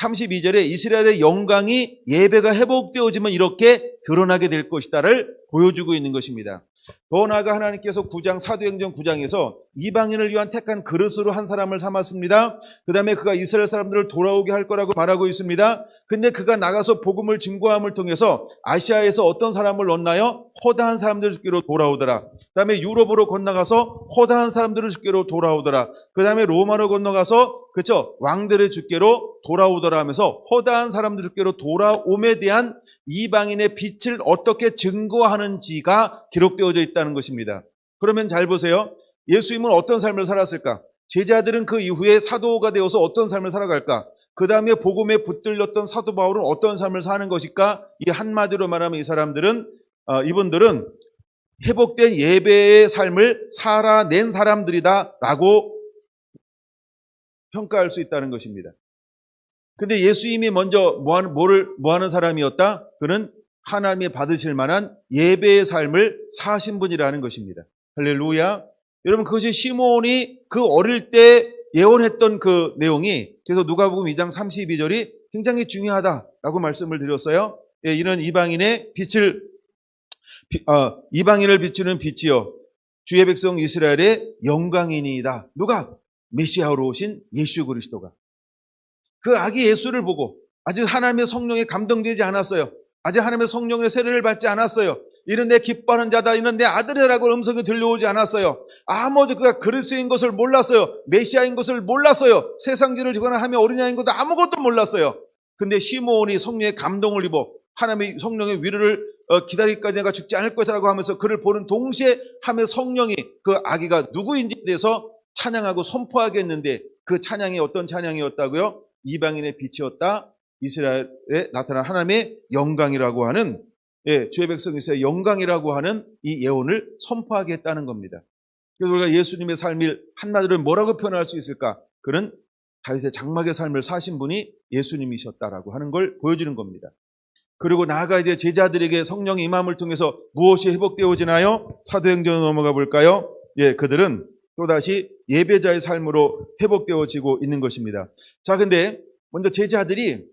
32절에 이스라엘의 영광이 예배가 회복되어지면 이렇게 드러나게 될 것이다를 보여주고 있는 것입니다. 더 나아가 하나님께서 사도행전 9장에서 이방인을 위한 택한 그릇으로 한 사람을 삼았습니다. 그 다음에 그가 이스라엘 사람들을 돌아오게 할 거라고 말하고 있습니다. 근데 그가 나가서 복음을 증거함을 통해서 아시아에서 어떤 사람을 얻나요? 허다한 사람들 주께로 돌아오더라. 그 다음에 유럽으로 건너가서 허다한 사람들을 주께로 돌아오더라. 그 다음에 로마로 건너가서 왕들의 주께로 돌아오더라 하면서 허다한 사람들 주께로 돌아옴에 대한 이방인의 빛을 어떻게 증거하는지가 기록되어져 있다는 것입니다. 그러면 잘 보세요. 예수님은 어떤 삶을 살았을까? 제자들은 그 이후에 사도가 되어서 어떤 삶을 살아갈까? 그 다음에 복음에 붙들렸던 사도 바울은 어떤 삶을 사는 것일까? 이 한마디로 말하면 이분들은 회복된 예배의 삶을 살아낸 사람들이다라고 평가할 수 있다는 것입니다. 근데 예수님이 먼저 뭐 하는 사람이었다? 그는 하나님이 받으실 만한 예배의 삶을 사신 분이라는 것입니다. 할렐루야. 여러분, 그것이 시몬이 그 어릴 때 예언했던 그 내용이, 그래서 누가복음 2장 32절이 굉장히 중요하다라고 말씀을 드렸어요. 예, 이런 이방인을 비추는 빛이요 주의 백성 이스라엘의 영광이니이다. 누가? 메시아로 오신 예수 그리스도가. 그 아기 예수를 보고 아직 하나님의 성령에 감동되지 않았어요. 아직 하나님의 성령의 세례를 받지 않았어요. 이는 내 기뻐하는 자다, 이는 내 아들이라고 음성이 들려오지 않았어요. 아무도 그가 그리스도인 것을 몰랐어요. 메시아인 것을 몰랐어요. 세상지를 지거나 하며 어린아이인 것도 아무것도 몰랐어요. 근데 시몬이 성령의 감동을 입어 하나님의 성령의 위로를 기다리기까지 내가 죽지 않을 것이라고 하면서 그를 보는 동시에 하며 성령이 그 아기가 누구인지에 대해서 찬양하고 선포하게 했는데, 그 찬양이 어떤 찬양이었다고요? 이방인의 빛이었다, 이스라엘에 나타난 하나님의 영광이라고 하는, 주의 백성 이스라엘의 영광이라고 하는 이 예언을 선포하게 했다는 겁니다. 그래서 우리가 예수님의 삶을 한마디로 뭐라고 표현할 수 있을까? 그는 다윗의 장막의 삶을 사신 분이 예수님이셨다라고 하는 걸 보여주는 겁니다. 그리고 나아가 이제 제자들에게 성령의 임함을 통해서 무엇이 회복되어지나요? 사도행전으로 넘어가 볼까요? 그들은 또다시 예배자의 삶으로 회복되어지고 있는 것입니다. 자, 근데 먼저 제자들이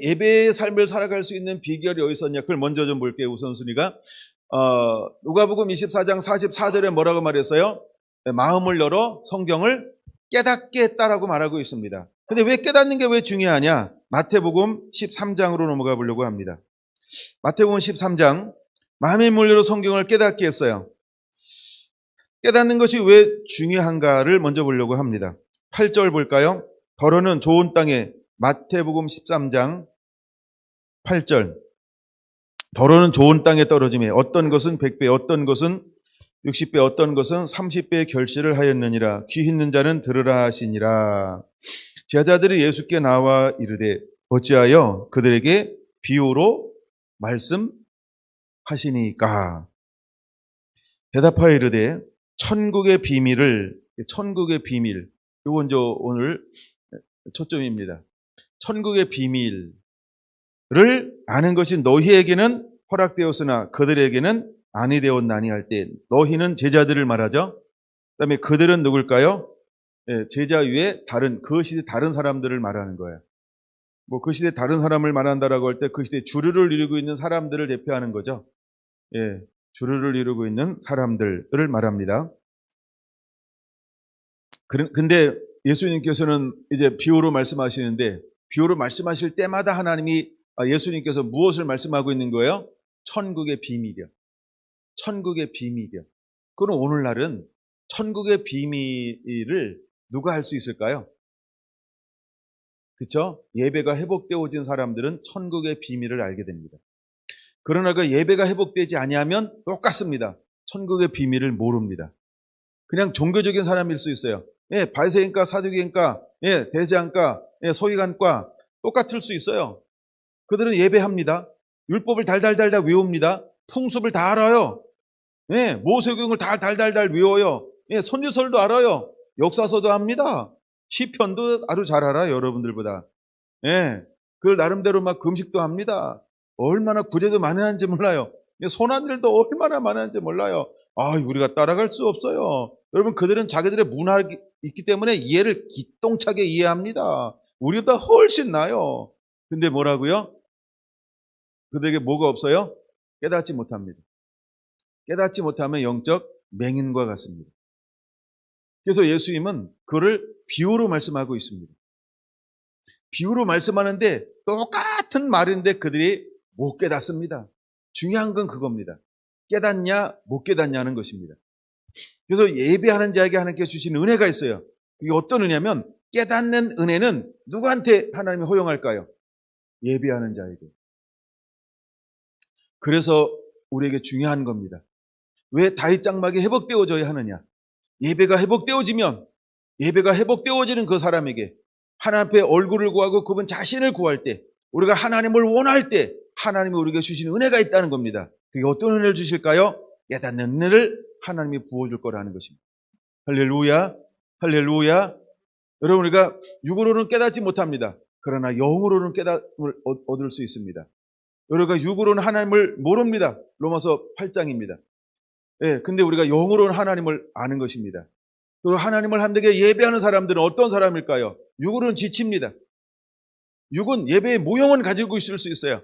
예배의 삶을 살아갈 수 있는 비결이 어디 있었냐? 그걸 먼저 좀 볼게요. 우선순위가 누가복음 24장 44절에 뭐라고 말했어요? 마음을 열어 성경을 깨닫게 했다라고 말하고 있습니다. 근데 왜 깨닫는 게 왜 중요하냐? 마태복음 13장으로 넘어가 보려고 합니다. 마태복음 13장, 마음의 물로 성경을 깨닫게 했어요. 깨닫는 것이 왜 중요한가를 먼저 보려고 합니다. 8절 볼까요? 더러는 좋은 땅에, 마태복음 13장 8절, 더러는 좋은 땅에 떨어짐에 어떤 것은 100배, 어떤 것은 60배, 어떤 것은 30배의 결실을 하였느니라. 귀 있는 자는 들으라 하시니라. 제자들이 예수께 나와 이르되 어찌하여 그들에게 비유로 말씀하시니까? 대답하여 이르되 천국의 비밀, 이건 오늘 초점입니다. 천국의 비밀을 아는 것이 너희에게는 허락되었으나 그들에게는 아니 되었나니 할 때, 너희는 제자들을 말하죠. 그 다음에 그들은 누굴까요? 제자 위에 그 시대 다른 사람들을 말하는 거예요. 그 시대 다른 사람을 말한다라고 할 때 그 시대 주류를 이루고 있는 사람들을 대표하는 거죠. 주류를 이루고 있는 사람들을 말합니다. 근데 예수님께서는 이제 비유로 말씀하시는데, 비유로 말씀하실 때마다 예수님께서 무엇을 말씀하고 있는 거예요? 천국의 비밀이요. 천국의 비밀이요. 그럼 오늘날은 천국의 비밀을 누가 할 수 있을까요? 그렇죠? 예배가 회복되어진 사람들은 천국의 비밀을 알게 됩니다. 그러나 그 예배가 회복되지 아니하면 똑같습니다. 천국의 비밀을 모릅니다. 그냥 종교적인 사람일 수 있어요. 바리새인과 사두개인과 대제한과 서기관과 똑같을 수 있어요. 그들은 예배합니다. 율법을 달달달달 외웁니다. 풍습을 다 알아요. 모세오경을 다 달달달 외워요. 선지서도 알아요. 역사서도 합니다. 시편도 아주 잘 알아요. 여러분들보다. 그걸 나름대로 막 금식도 합니다. 얼마나 구제도 많이 하는지 몰라요. 선한들도 얼마나 많은지 몰라요. 우리가 따라갈 수 없어요. 여러분, 그들은 자기들의 문화가 있기 때문에 이해를 기똥차게 이해합니다. 우리보다 훨씬 나아요. 근데 뭐라고요? 그들에게 뭐가 없어요? 깨닫지 못합니다. 깨닫지 못하면 영적 맹인과 같습니다. 그래서 예수님은 그를 비유로 말씀하고 있습니다. 비유로 말씀하는데 똑같은 말인데 그들이 못 깨닫습니다. 중요한 건 그겁니다. 깨닫냐 못 깨닫냐는 것입니다. 그래서 예배하는 자에게 하나님께 주신 은혜가 있어요. 그게 어떤 은혜냐면, 깨닫는 은혜는 누구한테 하나님이 허용할까요? 예배하는 자에게. 그래서 우리에게 중요한 겁니다. 왜 다윗 장막이 회복되어져야 하느냐? 예배가 회복되어지는 그 사람에게 하나님 앞에 얼굴을 구하고 그분 자신을 구할 때, 우리가 하나님을 원할 때 하나님이 우리에게 주시는 은혜가 있다는 겁니다. 그게 어떤 은혜를 주실까요? 깨닫는 은혜를 하나님이 부어줄 거라는 것입니다. 할렐루야, 할렐루야. 여러분, 우리가 육으로는 깨닫지 못합니다. 그러나 영으로는 깨닫음을 얻을 수 있습니다. 우리가 육으로는 하나님을 모릅니다. 로마서 8장입니다. 예, 근데 우리가 영으로는 하나님을 아는 것입니다. 그리고 하나님을 함께 예배하는 사람들은 어떤 사람일까요? 육으로는 지칩니다. 육은 예배의 모형은 가지고 있을 수 있어요.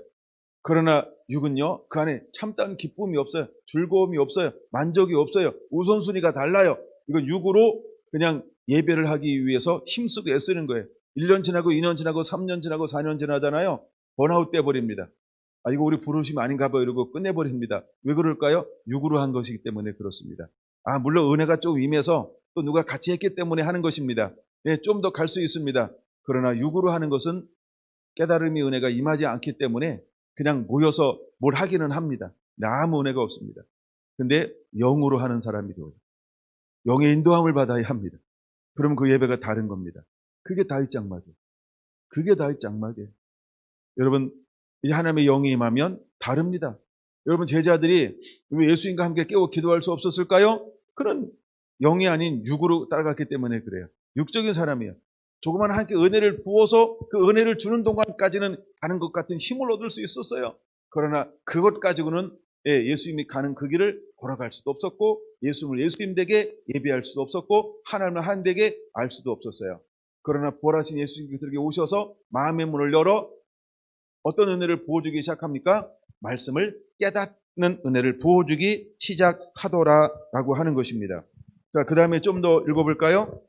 그러나 육은요, 그 안에 참다운 기쁨이 없어요. 즐거움이 없어요. 만족이 없어요. 우선순위가 달라요. 이건 육으로 그냥 예배를 하기 위해서 힘쓰고 애쓰는 거예요. 1년 지나고 2년 지나고 3년 지나고 4년 지나잖아요. 번아웃 돼버립니다. 아, 이거 우리 부르심 아닌가 봐요. 이러고 끝내버립니다. 왜 그럴까요? 육으로 한 것이기 때문에 그렇습니다. 아, 물론 은혜가 좀 임해서 또 누가 같이 했기 때문에 하는 것입니다. 네, 좀 더 갈 수 있습니다. 그러나 육으로 하는 것은 깨달음의 은혜가 임하지 않기 때문에 그냥 모여서 뭘 하기는 합니다. 아무 은혜가 없습니다. 근데 영으로 하는 사람이 되어요. 영의 인도함을 받아야 합니다. 그럼 그 예배가 다른 겁니다. 그게 다윗 장막이에요. 그게 다윗 장막이에요. 여러분, 이 하나님의 영이 임하면 다릅니다. 여러분, 제자들이 왜 예수님과 함께 깨워 기도할 수 없었을까요? 그런 영이 아닌 육으로 따라갔기 때문에 그래요. 육적인 사람이에요. 조그만 하나님께 은혜를 부어서 그 은혜를 주는 동안까지는 가는 것 같은 힘을 얻을 수 있었어요. 그러나 그것 가지고는 예수님이 가는 그 길을 걸어갈 수도 없었고, 예수님을 예수님 댁에 예배할 수도 없었고, 하나님을 한 댁에 알 수도 없었어요. 그러나 부활하신 예수님이 그들에게 오셔서 마음의 문을 열어 어떤 은혜를 부어주기 시작합니까? 말씀을 깨닫는 은혜를 부어주기 시작하더라라고 하는 것입니다. 자, 그 다음에 좀 더 읽어볼까요?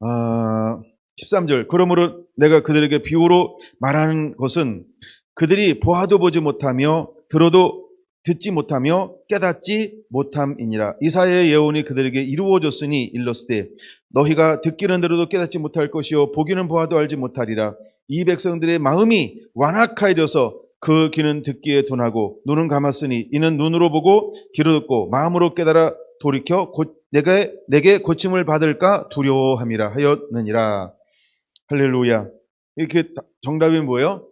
13절. 그러므로 내가 그들에게 비유로 말하는 것은 그들이 보아도 보지 못하며 들어도 듣지 못하며 깨닫지 못함이니라. 이사야의 예언이 그들에게 이루어졌으니 일렀으되 너희가 듣기는 들어도 깨닫지 못할 것이요 보기는 보아도 알지 못하리라. 이 백성들의 마음이 완악하여져서 그 귀는 듣기에 둔하고 눈은 감았으니 이는 눈으로 보고 귀로 듣고 마음으로 깨달아 돌이켜 내게 고침을 받을까 두려워함이라 하였느니라. 할렐루야. 이렇게 정답이 뭐예요?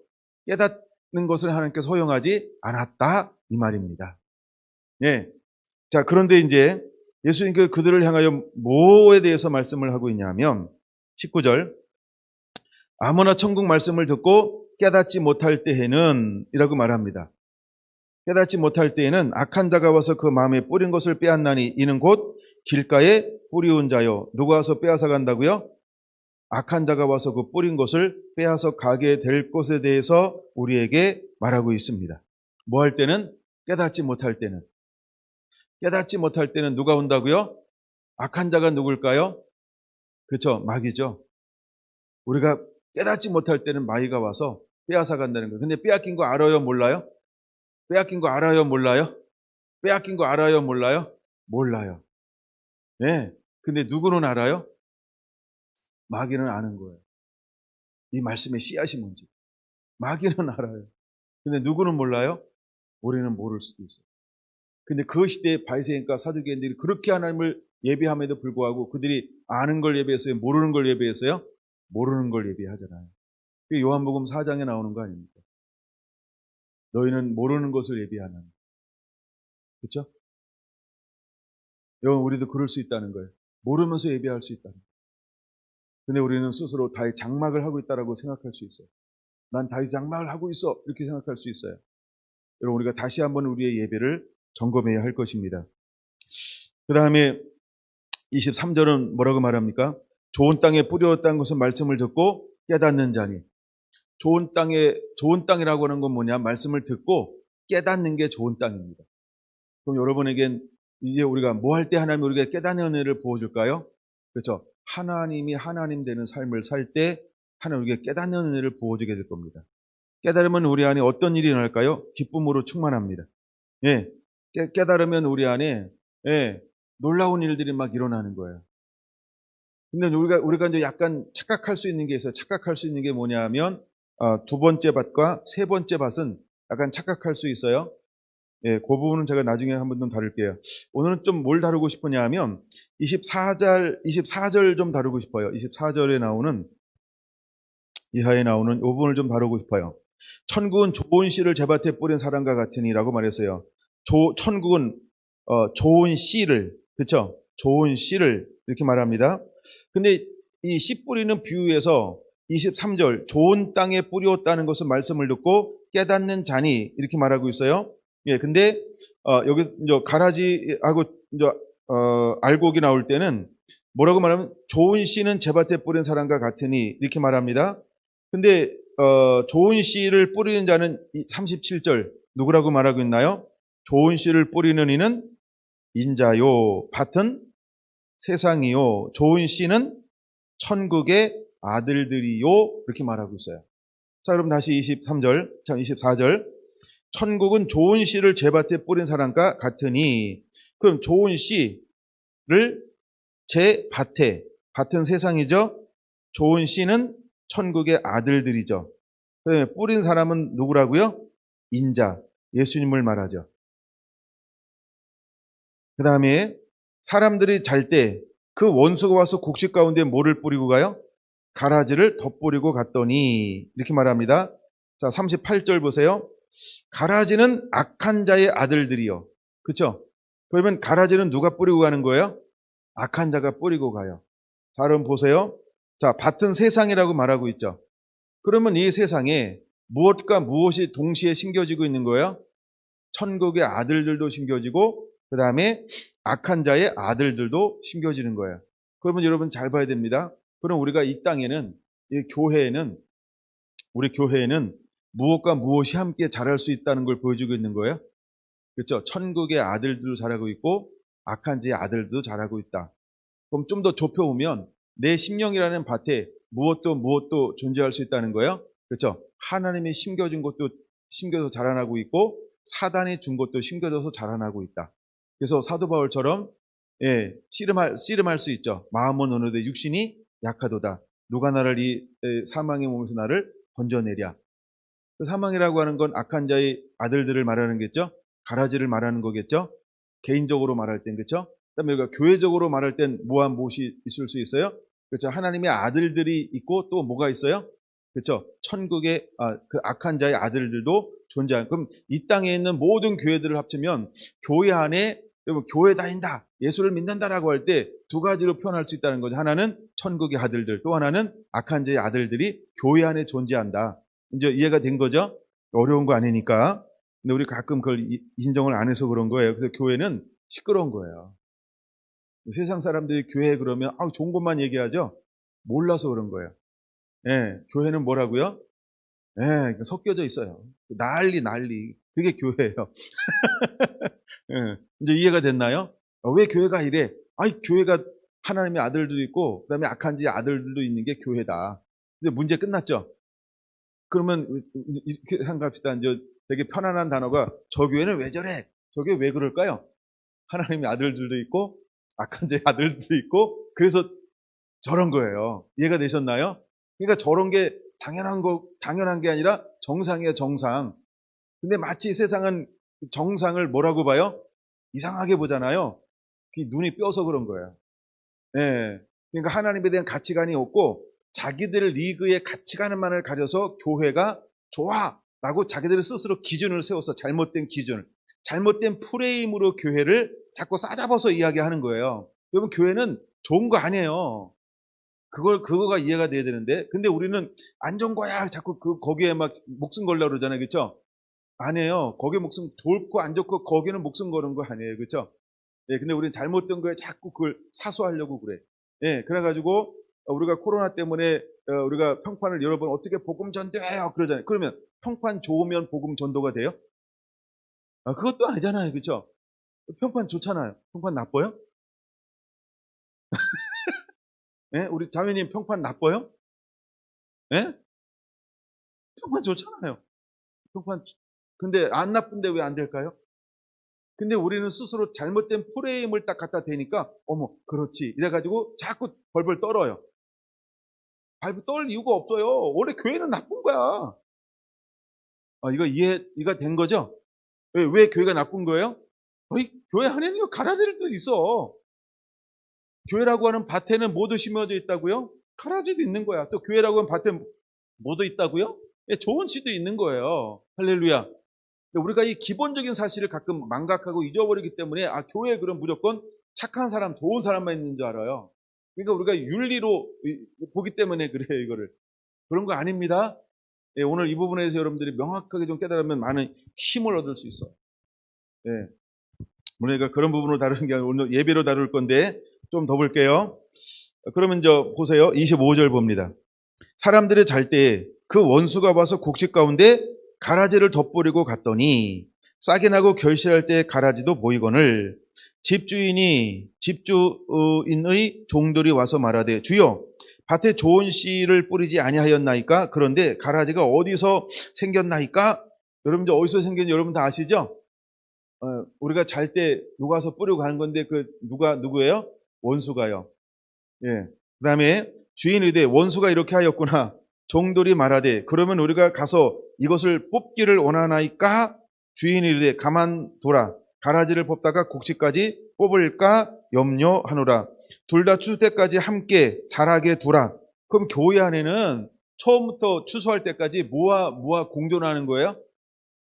깨닫는 것을 하나님께서 허용하지 않았다 이 말입니다. 예. 자, 그런데 이제 예수님께서 그들을 향하여 뭐에 대해서 말씀을 하고 있냐면 19절. 아무나 천국 말씀을 듣고 깨닫지 못할 때에는 이라고 말합니다. 깨닫지 못할 때에는 악한 자가 와서 그 마음에 뿌린 것을 빼앗나니 이는 곧 길가에 뿌리운 자요. 누가 와서 빼앗아 간다고요? 악한 자가 와서 그 뿌린 것을 빼앗아 가게 될 것에 대해서 우리에게 말하고 있습니다. 뭐 할 때는? 깨닫지 못할 때는. 깨닫지 못할 때는 누가 온다고요? 악한 자가 누굴까요? 그렇죠. 마귀죠. 우리가 깨닫지 못할 때는 마귀가 와서 빼앗아 간다는 거예요. 근데 빼앗긴 거 알아요? 몰라요? 빼앗긴 거 알아요? 몰라요? 빼앗긴 거 알아요? 몰라요? 몰라요. 네. 근데 누구는 알아요? 마귀는 아는 거예요. 이 말씀의 씨앗이 뭔지. 마귀는 알아요. 근데 누구는 몰라요? 우리는 모를 수도 있어요. 근데 그 시대의 바리새인과 사두개인들이 그렇게 하나님을 예배함에도 불구하고 그들이 아는 걸 예배했어요? 모르는 걸 예배했어요? 모르는 걸 예배하잖아요. 그게 요한복음 4장에 나오는 거 아닙니까? 너희는 모르는 것을 예배하는. 그렇죠? 여러분, 우리도 그럴 수 있다는 거예요. 모르면서 예배할 수 있다는 거예요. 근데 우리는 스스로 다윗 장막을 하고 있다고 생각할 수 있어요. 난 다윗 장막을 하고 있어. 이렇게 생각할 수 있어요. 여러분, 우리가 다시 한번 우리의 예배를 점검해야 할 것입니다. 그 다음에 23절은 뭐라고 말합니까? 좋은 땅에 뿌려졌다는 것은 말씀을 듣고 깨닫는 자니. 좋은 땅이라고 하는 건 뭐냐? 말씀을 듣고 깨닫는 게 좋은 땅입니다. 그럼 여러분에겐 이제 우리가 뭐 할 때 하나님이 우리에게 깨닫는 은혜를 부어줄까요? 그렇죠. 하나님이 하나님 되는 삶을 살 때 하나님 우리에게 깨닫는 은혜를 부어주게 될 겁니다. 깨달으면 우리 안에 어떤 일이 일어날까요? 기쁨으로 충만합니다. 예, 깨달으면 우리 안에 놀라운 일들이 막 일어나는 거예요. 근데 우리가 이제 약간 착각할 수 있는 게 있어요. 착각할 수 있는 게 뭐냐면 두 번째 밭과 세 번째 밭은 약간 착각할 수 있어요. 예, 그 부분은 제가 나중에 한번 좀 다룰게요. 오늘은 좀 뭘 다루고 싶으냐 하면 24절 좀 다루고 싶어요. 24절에 나오는 이하에 나오는 이 부분을 좀 다루고 싶어요. 천국은 좋은 씨를 제 밭에 뿌린 사람과 같으니라고 말했어요. 천국은 좋은 씨를, 그렇죠? 좋은 씨를 이렇게 말합니다. 근데 이 씨 뿌리는 비유에서 23절 좋은 땅에 뿌렸다는 것을 말씀을 듣고 깨닫는 자니 이렇게 말하고 있어요. 예, 근데 여기 이제 가라지하고 이제 알곡이 나올 때는 뭐라고 말하면 좋은 씨는 제 밭에 뿌린 사람과 같으니 이렇게 말합니다. 근데 좋은 씨를 뿌리는 자는 37절 누구라고 말하고 있나요? 좋은 씨를 뿌리는 이는 인자요, 밭은 세상이요, 좋은 씨는 천국의 아들들이요, 이렇게 말하고 있어요. 자, 그럼 다시 24절. 천국은 좋은 씨를 제 밭에 뿌린 사람과 같으니, 그럼 좋은 씨를 제 밭에, 밭은 세상이죠. 좋은 씨는 천국의 아들들이죠. 그다음에 뿌린 사람은 누구라고요? 인자, 예수님을 말하죠. 그 다음에 사람들이 잘 때 그 원수가 와서 곡식 가운데 뭐를 뿌리고 가요? 가라지를 덧뿌리고 갔더니 이렇게 말합니다. 자, 38절 보세요. 가라지는 악한 자의 아들들이요. 그렇죠? 그러면 가라지는 누가 뿌리고 가는 거예요? 악한 자가 뿌리고 가요. 자, 그럼 보세요. 자, 밭은 세상이라고 말하고 있죠. 그러면 이 세상에 무엇과 무엇이 동시에 심겨지고 있는 거예요? 천국의 아들들도 심겨지고 그 다음에 악한 자의 아들들도 심겨지는 거예요. 그러면 여러분 잘 봐야 됩니다. 그럼 우리가 이 땅에는, 이 교회에는, 우리 교회에는 무엇과 무엇이 함께 자랄 수 있다는 걸 보여주고 있는 거예요. 그렇죠? 천국의 아들들도 자라고 있고 악한 자의 아들들도 자라고 있다. 그럼 좀 더 좁혀보면 내 심령이라는 밭에 무엇도 존재할 수 있다는 거예요. 그렇죠? 하나님이 심겨준 것도 심겨서 자라나고 있고 사단이 준 것도 심겨져서 자라나고 있다. 그래서 사도 바울처럼 씨름할 수 있죠. 마음은 어느데 육신이 약하도다. 누가 나를 이 사망의 몸에서 나를 건져내랴. 그 사망이라고 하는 건 악한 자의 아들들을 말하는 거겠죠. 가라지를 말하는 거겠죠. 개인적으로 말할 땐 그렇죠. 그다음에 우리가 교회적으로 말할 땐 무엇이 있을 수 있어요? 그렇죠. 하나님의 아들들이 있고 또 뭐가 있어요? 그렇죠. 천국의 그 악한 자의 아들들도 존재하는. 그럼 이 땅에 있는 모든 교회들을 합치면 교회 안에 교회 다닌다, 예수를 믿는다라고 할 때 두 가지로 표현할 수 있다는 거죠. 하나는 천국의 아들들, 또 하나는 악한 자의 아들들이 교회 안에 존재한다. 이제 이해가 된 거죠? 어려운 거 아니니까. 근데 우리 가끔 그걸 인정을 안 해서 그런 거예요. 그래서 교회는 시끄러운 거예요. 세상 사람들이 교회 그러면 좋은 것만 얘기하죠. 몰라서 그런 거예요. 예, 교회는 뭐라고요? 예, 섞여져 있어요. 난리. 그게 교회예요. 예, 이제 이해가 됐나요? 왜 교회가 이래? 교회가 하나님의 아들도 있고, 그 다음에 악한 자의 아들들도 있는 게 교회다. 근데 문제 끝났죠? 그러면 이렇게 생각합시다. 이제 되게 편안한 단어가 저 교회는 왜 저래? 저 교회 왜 그럴까요? 하나님의 아들들도 있고, 악한 자의 아들들도 있고, 그래서 저런 거예요. 이해가 되셨나요? 그러니까 저런 게 당연한 게 아니라 정상이에요, 정상. 근데 마치 세상은 정상을 뭐라고 봐요? 이상하게 보잖아요. 눈이 뼈서 그런 거예요. 예. 그러니까 하나님에 대한 가치관이 없고 자기들 리그의 가치관만을 가져서 교회가 좋아라고 자기들 스스로 기준을 세워서 잘못된 프레임으로 교회를 자꾸 싸잡아서 이야기하는 거예요. 여러분 교회는 좋은 거 아니에요. 그거가 이해가 돼야 되는데, 근데 우리는 안 좋은 거야 자꾸 거기에 막 목숨 걸려고 그러잖아요, 그렇죠? 아니에요. 거기에 목숨 좋고 안 좋고 거기는 목숨 거는 거 아니에요, 그렇죠? 예, 근데 우리는 잘못된 거에 자꾸 그걸 사수하려고 그래. 예, 그래가지고 우리가 코로나 때문에 우리가 평판을 여러 번 어떻게 복음 전도해요 그러잖아요. 그러면 평판 좋으면 복음 전도가 돼요? 그것도 아니잖아요, 그렇죠? 평판 좋잖아요. 평판 나빠요? 예? 우리 자매님 평판 나빠요? 예? 평판 좋잖아요. 근데 안 나쁜데 왜 안 될까요? 근데 우리는 스스로 잘못된 프레임을 딱 갖다 대니까 어머 그렇지 이래가지고 자꾸 벌벌 떨어요. 벌벌 떨 이유가 없어요. 원래 교회는 나쁜 거야. 이거 이해가 된 거죠? 왜 교회가 나쁜 거예요? 교회 안에는 가라지들도 있어. 교회라고 하는 밭에는 뭐도 심어져 있다고요? 가라지도 있는 거야. 또 교회라고 하는 밭에 뭐도 있다고요? 예, 좋은 씨도 있는 거예요. 할렐루야. 우리가 이 기본적인 사실을 가끔 망각하고 잊어버리기 때문에 교회에 그럼 무조건 착한 사람, 좋은 사람만 있는 줄 알아요. 그러니까 우리가 윤리로 보기 때문에 그래요, 이거를. 그런 거 아닙니다. 예, 오늘 이 부분에서 여러분들이 명확하게 좀 깨달으면 많은 힘을 얻을 수 있어요. 예. 우리가 그런 부분으로 다루는 게 아니라 오늘 예배로 다룰 건데 좀 더 볼게요. 그러면 보세요. 25절 봅니다. 사람들이 잘 때 그 원수가 와서 곡식 가운데 가라지를 덧버리고 갔더니 싹이 나고 결실할 때 가라지도 보이거늘 집주인의 종들이 와서 말하되 주여 밭에 좋은 씨를 뿌리지 아니하였나이까? 그런데 가라지가 어디서 생겼나이까? 여러분 이제 어디서 생겼는지 여러분 다 아시죠? 우리가 잘 때 누가 와서 뿌리고 가는 건데 누구예요? 원수가요. 예. 그 다음에 주인이 이르되 원수가 이렇게 하였구나. 종들이 말하되 그러면 우리가 가서 이것을 뽑기를 원하나이까? 주인이 이르되 가만둬라. 가라지를 뽑다가 곡식까지 뽑을까 염려하노라. 둘 다 추수 때까지 함께 자라게 두라. 그럼 교회 안에는 처음부터 추수할 때까지 뭐와 공존하는 거예요?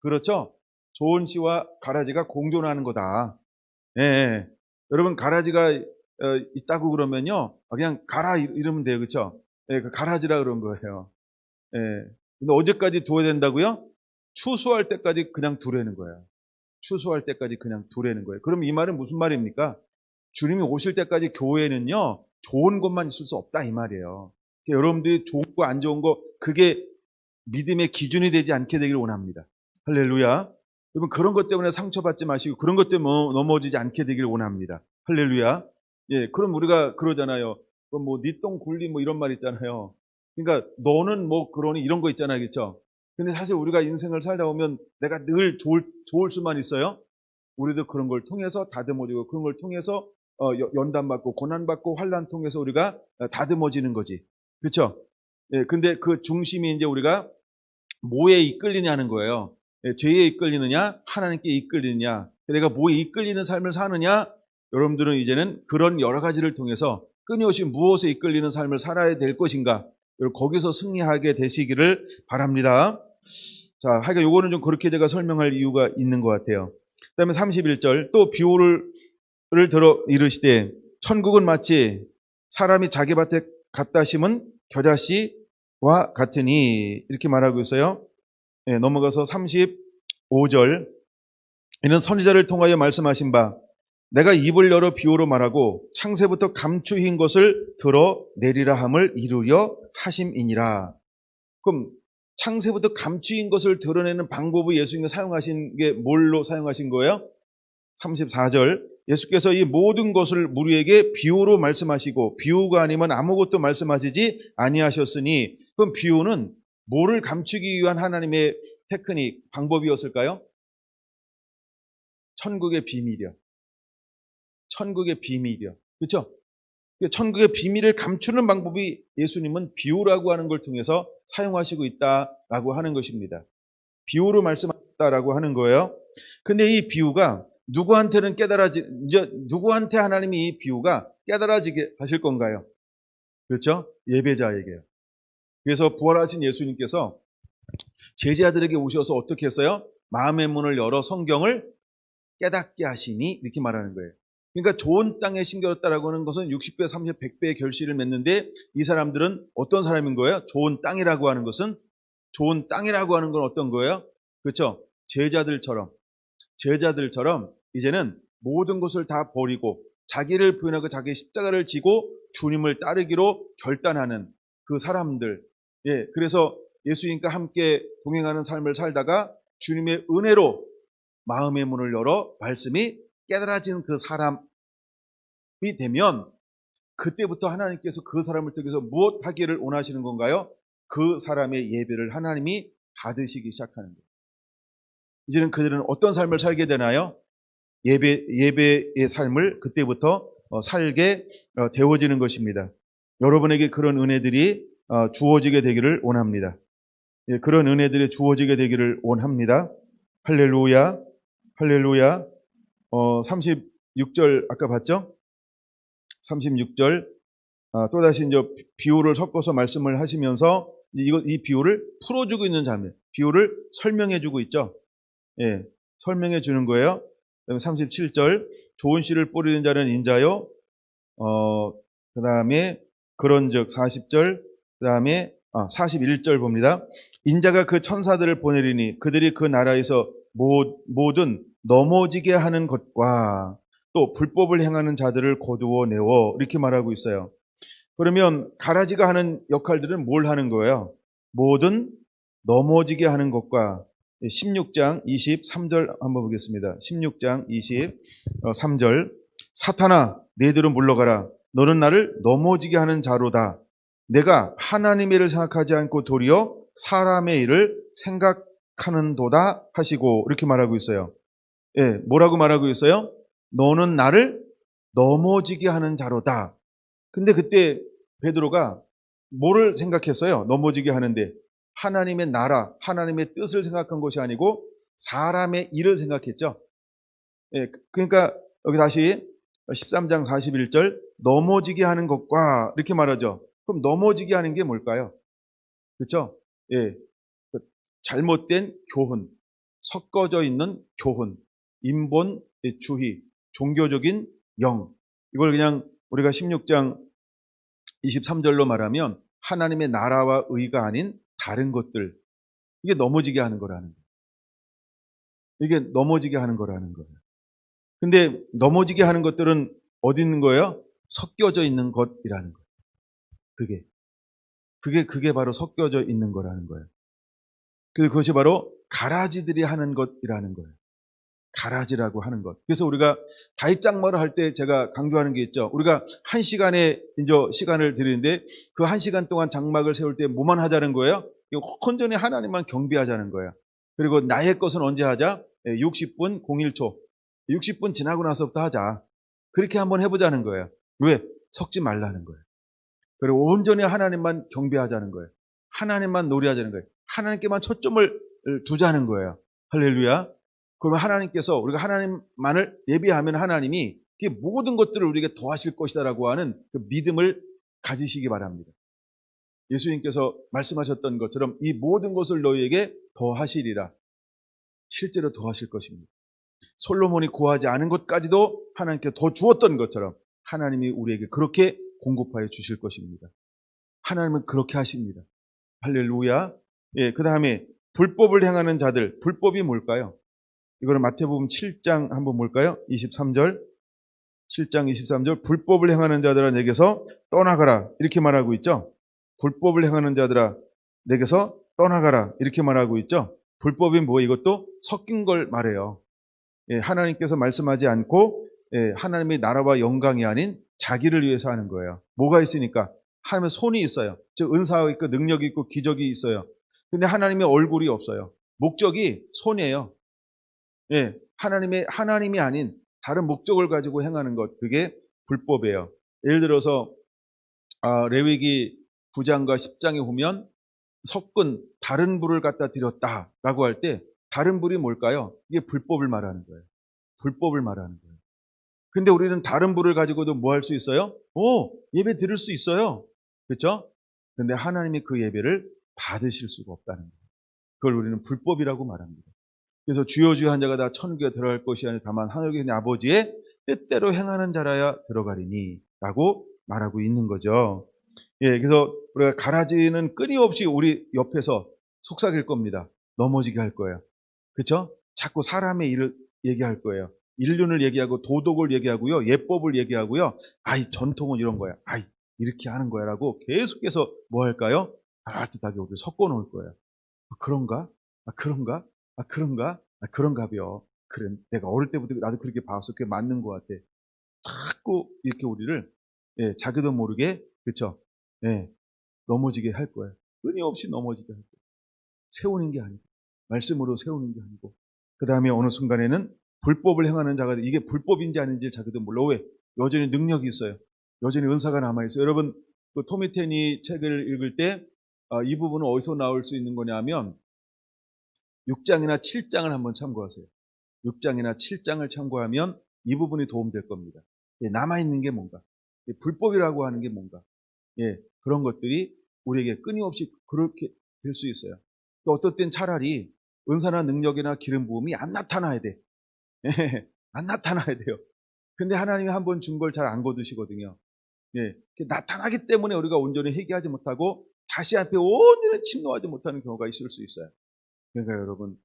그렇죠? 좋은 씨와 가라지가 공존하는 거다. 예. 여러분 가라지가 있다고 그러면요, 그냥 가라 이러면 돼요, 그렇죠? 예, 그 가라지라 그런 거예요. 예. 근데 언제까지 둬야 된다고요? 추수할 때까지 그냥 두라는 거예요. 추수할 때까지 그냥 두라는 거예요. 그럼 이 말은 무슨 말입니까? 주님이 오실 때까지 교회는요, 좋은 것만 있을 수 없다 이 말이에요. 그러니까 여러분들이 좋은 거 안 좋은 거 그게 믿음의 기준이 되지 않게 되기를 원합니다. 할렐루야. 여러분 그런 것 때문에 상처받지 마시고 그런 것 때문에 넘어지지 않게 되기를 원합니다. 할렐루야. 예, 그럼 우리가 그러잖아요. 네 똥 굴리 이런 말 있잖아요. 그러니까 너는 그러니 이런 거 있잖아요, 그렇죠? 근데 사실 우리가 인생을 살다 보면 내가 늘 좋을 수만 있어요. 우리도 그런 걸 통해서 다듬어지고 그런 걸 통해서 연단받고 고난받고 환난 통해서 우리가 다듬어지는 거지, 그렇죠? 예, 근데 그 중심이 이제 우리가 뭐에 이끌리냐는 거예요. 예, 죄에 이끌리느냐, 하나님께 이끌리느냐, 내가 뭐에 이끌리는 삶을 사느냐. 여러분들은 이제는 그런 여러 가지를 통해서 끊임없이 무엇에 이끌리는 삶을 살아야 될 것인가, 거기서 승리하게 되시기를 바랍니다. 자, 하여간 요거는 좀 그렇게 제가 설명할 이유가 있는 것 같아요. 그 다음에 31절, 또 비유를 들어 이르시되 천국은 마치 사람이 자기 밭에 갖다 심은 겨자씨와 같으니, 이렇게 말하고 있어요. 네, 넘어가서 35절, 이는 선지자를 통하여 말씀하신 바 내가 입을 열어 비유로 말하고 창세부터 감추인 것을 드러내리라 함을 이루려 하심이니라. 그럼 창세부터 감추인 것을 드러내는 방법을 예수님이 사용하신 게 뭘로 사용하신 거예요? 34절, 예수께서 이 모든 것을 우리에게 비유로 말씀하시고 비유가 아니면 아무것도 말씀하시지 아니하셨으니, 그럼 비유는 뭐를 감추기 위한 하나님의 테크닉, 방법이었을까요? 천국의 비밀이요. 천국의 비밀이요. 그렇죠? 천국의 비밀을 감추는 방법이 예수님은 비유라고 하는 걸 통해서 사용하시고 있다라고 하는 것입니다. 비유로 말씀하셨다라고 하는 거예요. 근데 이 비유가 누구한테는 누구한테 하나님이 이 비유가 깨달아지게 하실 건가요? 그렇죠? 예배자에게요. 그래서 부활하신 예수님께서 제자들에게 오셔서 어떻게 했어요? 마음의 문을 열어 성경을 깨닫게 하시니, 이렇게 말하는 거예요. 그러니까 좋은 땅에 심겨졌다라고 하는 것은 60배, 30배, 100배의 결실을 맺는데, 이 사람들은 어떤 사람인 거예요? 좋은 땅이라고 하는 것은, 좋은 땅이라고 하는 건 어떤 거예요? 그렇죠? 제자들처럼 이제는 모든 것을 다 버리고 자기를 부인하고 자기의 십자가를 지고 주님을 따르기로 결단하는 그 사람들. 예, 그래서 예수님과 함께 동행하는 삶을 살다가 주님의 은혜로 마음의 문을 열어 말씀이 깨달아지는 그 사람이 되면, 그때부터 하나님께서 그 사람을 통해서 무엇 하기를 원하시는 건가요? 그 사람의 예배를 하나님이 받으시기 시작하는 거예요. 이제는 그들은 어떤 삶을 살게 되나요? 예배의 삶을 그때부터 살게 되어지는 것입니다. 여러분에게 그런 은혜들이 주어지게 되기를 원합니다. 예, 그런 은혜들이 주어지게 되기를 원합니다. 할렐루야, 할렐루야. 36절 아까 봤죠? 36절, 또다시 이제 비유를 섞어서 말씀을 하시면서 이 비유를 풀어주고 있는 장면, 비유를 설명해주고 있죠. 예, 설명해주는 거예요. 그다음에 37절, 좋은 씨를 뿌리는 자는 인자요. 그 다음에 그런즉 40절, 그 다음에 41절 봅니다. 인자가 그 천사들을 보내리니 그들이 그 나라에서 모든 넘어지게 하는 것과 또 불법을 행하는 자들을 거두어 내어, 이렇게 말하고 있어요. 그러면 가라지가 하는 역할들은 뭘 하는 거예요? 모든 넘어지게 하는 것과 16장 23절 한번 보겠습니다. 16장 23절, 사탄아 너희들은 물러가라. 너는 나를 넘어지게 하는 자로다. 내가 하나님의 일을 생각하지 않고 도리어 사람의 일을 생각하는도다 하시고, 이렇게 말하고 있어요. 예, 뭐라고 말하고 있어요? 너는 나를 넘어지게 하는 자로다. 근데 그때 베드로가 뭐를 생각했어요? 넘어지게 하는데 하나님의 나라, 하나님의 뜻을 생각한 것이 아니고 사람의 일을 생각했죠. 예, 그러니까 여기 다시 13장 41절, 넘어지게 하는 것과 이렇게 말하죠. 그럼 넘어지게 하는 게 뭘까요? 그렇죠? 예, 잘못된 교훈, 섞어져 있는 교훈, 인본 주의, 종교적인 영, 이걸 그냥 우리가 16장 23절로 말하면 하나님의 나라와 의가 아닌 다른 것들, 이게 넘어지게 하는 거라는 거예요. 이게 넘어지게 하는 거라는 거예요. 근데 넘어지게 하는 것들은 어디 있는 거예요? 섞여져 있는 것이라는 거예요. 그게 바로 섞여져 있는 거라는 거예요. 그것이 바로 가라지들이 하는 것이라는 거예요. 가라지라고 하는 것. 그래서 우리가 다윗장마를 할 때 제가 강조하는 게 있죠. 우리가 1시간의 이제 시간을 드리는데 그 1시간 동안 장막을 세울 때 뭐만 하자는 거예요? 온전히 하나님만 경배하자는 거예요. 그리고 나의 것은 언제 하자? 60분 01초. 60분 지나고 나서부터 하자. 그렇게 한번 해보자는 거예요. 왜? 섞지 말라는 거예요. 그리고 온전히 하나님만 경배하자는 거예요. 하나님만 노래하자는 거예요. 하나님께만 초점을 두자는 거예요. 할렐루야. 그러면 하나님께서, 우리가 하나님만을 예비하면 하나님이 그 모든 것들을 우리에게 더하실 것이다라고 하는 그 믿음을 가지시기 바랍니다. 예수님께서 말씀하셨던 것처럼 이 모든 것을 너희에게 더하시리라. 실제로 더하실 것입니다. 솔로몬이 구하지 않은 것까지도 하나님께 더 주었던 것처럼 하나님이 우리에게 그렇게 공급하여 주실 것입니다. 하나님은 그렇게 하십니다. 할렐루야. 예, 그 다음에 불법을 행하는 자들, 불법이 뭘까요? 이거는 마태복음 7장 한번 볼까요? 23절. 7장 23절. 불법을 행하는 자들아 내게서 떠나가라. 이렇게 말하고 있죠. 불법을 행하는 자들아 내게서 떠나가라. 이렇게 말하고 있죠. 불법이 뭐, 이것도 섞인 걸 말해요. 예, 하나님께서 말씀하지 않고 하나님의 나라와 영광이 아닌 자기를 위해서 하는 거예요. 뭐가 있으니까? 하나님의 손이 있어요. 즉 은사가 있고 능력이 있고 기적이 있어요. 근데 하나님의 얼굴이 없어요. 목적이 손이에요. 예, 하나님이 아닌 다른 목적을 가지고 행하는 것, 그게 불법이에요. 예를 들어서 레위기 9장과 10장에 보면 섞은 다른 불을 갖다 드렸다라고 할 때 다른 불이 뭘까요? 이게 불법을 말하는 거예요. 불법을 말하는 거예요. 근데 우리는 다른 불을 가지고도 뭐 할 수 있어요? 예배 드릴 수 있어요. 그렇죠? 근데 하나님이 그 예배를 받으실 수가 없다는 거예요. 그걸 우리는 불법이라고 말합니다. 그래서 주여 주여 한 자가 다 천국에 들어갈 것이 아니라 다만 하늘에 계신 아버지의 뜻대로 행하는 자라야 들어가리니 라고 말하고 있는 거죠. 예, 그래서 우리가 가라지는 끊임없이 우리 옆에서 속삭일 겁니다. 넘어지게 할 거예요. 그렇죠? 자꾸 사람의 일을 얘기할 거예요. 인륜을 얘기하고 도덕을 얘기하고요. 예법을 얘기하고요. 아이 전통은 이런 거야. 아이 이렇게 하는 거야 라고 계속해서 뭐 할까요? 알듯하게 우리를 섞어 놓을 거예요. 그런가? 그런가? 그런가벼. 그래, 내가 어릴 때부터 나도 그렇게 봤어. 그게 맞는 것 같아. 자꾸 이렇게 우리를 자기도 모르게, 그렇죠? 넘어지게 할 거예요. 끊임없이 넘어지게 할 거예요. 세우는 게 아니고, 말씀으로 세우는 게 아니고, 그 다음에 어느 순간에는 불법을 행하는 자가 이게 불법인지 아닌지 자기도 몰라. 왜? 여전히 능력이 있어요. 여전히 은사가 남아있어요. 여러분, 그 토미테니 책을 읽을 때 이 부분은 어디서 나올 수 있는 거냐면 6장이나 7장을 한번 참고하세요. 6장이나 7장을 참고하면 이 부분이 도움될 겁니다. 남아있는 게 뭔가, 불법이라고 하는 게 뭔가, 그런 것들이 우리에게 끊임없이 그렇게 될 수 있어요. 또 어떨 땐 차라리 은사나 능력이나 기름 부음이 안 나타나야 돼. 안 나타나야 돼요. 근데 하나님이 한번 준 걸 잘 안 거두시거든요. 예, 나타나기 때문에 우리가 온전히 회개하지 못하고 다시 앞에 온전히 침노하지 못하는 경우가 있을 수 있어요. 그러니까 여러분,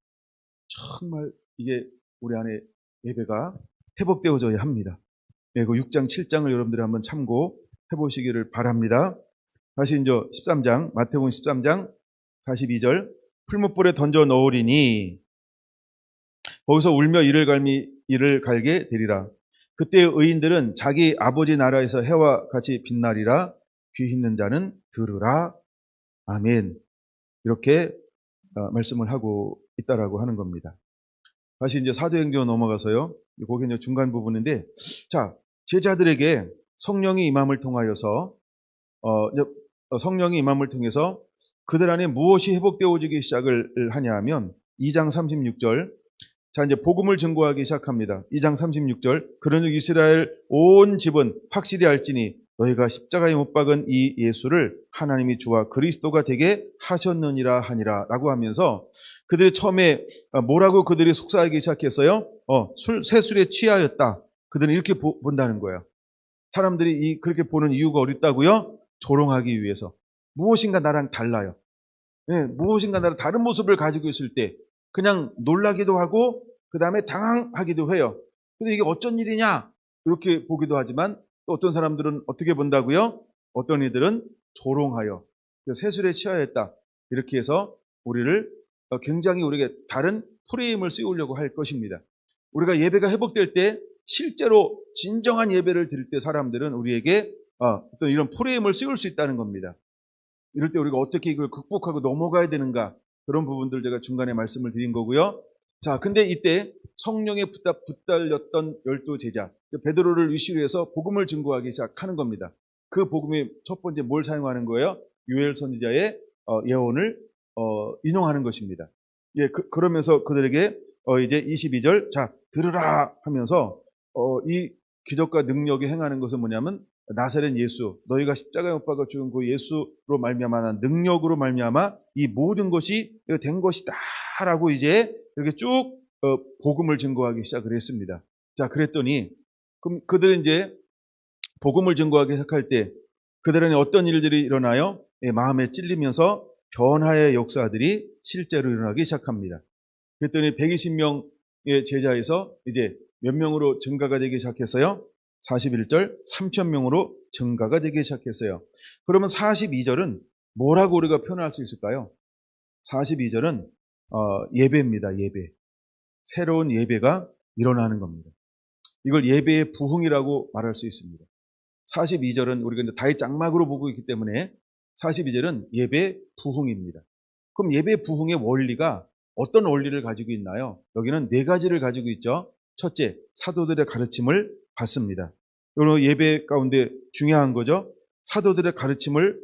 정말 이게 우리 안에 예배가 회복되어져야 합니다. 예, 그 6장, 7장을 여러분들이 한번 참고해 보시기를 바랍니다. 다시 이제 13장, 마태복음 13장 42절, 풀무불에 던져 넣으리니 거기서 울며 이를 갈게 되리라. 그때 의인들은 자기 아버지 나라에서 해와 같이 빛나리라. 귀 있는 자는 들으라. 아멘. 이렇게 말씀을 하고 있다라고 하는 겁니다. 다시 이제 사도행전 넘어가서요. 거기 이제 중간 부분인데, 자, 제자들에게 성령이 임함을 통하여서 성령이 임함을 통해서 그들 안에 무엇이 회복되어지기 시작을 하냐 하면 2장 36절. 자, 이제 복음을 증거하기 시작합니다. 2장 36절. 그러므로 이스라엘 온 집은 확실히 알지니 너희가 십자가에 못 박은 이 예수를 하나님이 주와 그리스도가 되게 하셨느니라 하니라 라고 하면서 그들이 처음에 뭐라고 그들이 속삭이기 시작했어요? 새술에 취하였다. 그들은 이렇게 본다는 거예요. 사람들이 그렇게 보는 이유가 어딨다고요? 조롱하기 위해서. 무엇인가 나랑 달라요. 네, 무엇인가 나랑 다른 모습을 가지고 있을 때 그냥 놀라기도 하고 그 다음에 당황하기도 해요. 근데 이게 어쩐 일이냐? 이렇게 보기도 하지만 또 어떤 사람들은 어떻게 본다고요? 어떤 이들은 조롱하여 세술에 취하였다. 이렇게 해서 우리를 굉장히 우리에게 다른 프레임을 씌우려고 할 것입니다. 우리가 예배가 회복될 때 실제로 진정한 예배를 드릴 때 사람들은 우리에게 어떤 이런 프레임을 씌울 수 있다는 겁니다. 이럴 때 우리가 어떻게 이걸 극복하고 넘어가야 되는가, 그런 부분들 제가 중간에 말씀을 드린 거고요. 자, 근데 이때 성령에 붙달렸던 12제자 베드로를 위시로 해서 복음을 증거하기 시작하는 겁니다. 그 복음이 첫 번째 뭘 사용하는 거예요? 요엘 선지자의 예언을 인용하는 것입니다. 예, 그러면서 그들에게 이제 22절, 자, 들으라 하면서 이 기적과 능력이 행하는 것은 뭐냐면 나사렛 예수, 너희가 십자가에 못 박아 죽은 그 예수로 말미암아 능력으로 말미암아 이 모든 것이 된 것이다라고 이제 이렇게 쭉 복음을 증거하기 시작을 했습니다. 자, 그랬더니 그럼 그들은 이제 복음을 증거하기 시작할 때 그들은 어떤 일들이 일어나요? 예, 마음에 찔리면서 변화의 역사들이 실제로 일어나기 시작합니다. 그랬더니 120명의 제자에서 이제 몇 명으로 증가가 되기 시작했어요? 41절 3,000명으로 증가가 되기 시작했어요. 그러면 42절은 뭐라고 우리가 표현할 수 있을까요? 42절은 예배입니다. 예배. 새로운 예배가 일어나는 겁니다. 이걸 예배의 부흥이라고 말할 수 있습니다. 42절은 우리가 이제 다윗 장막으로 보고 있기 때문에 42절은 예배 부흥입니다. 그럼 예배 부흥의 원리가 어떤 원리를 가지고 있나요? 여기는 4가지를 가지고 있죠. 첫째, 사도들의 가르침을 받습니다. 이런 예배 가운데 중요한 거죠. 사도들의 가르침을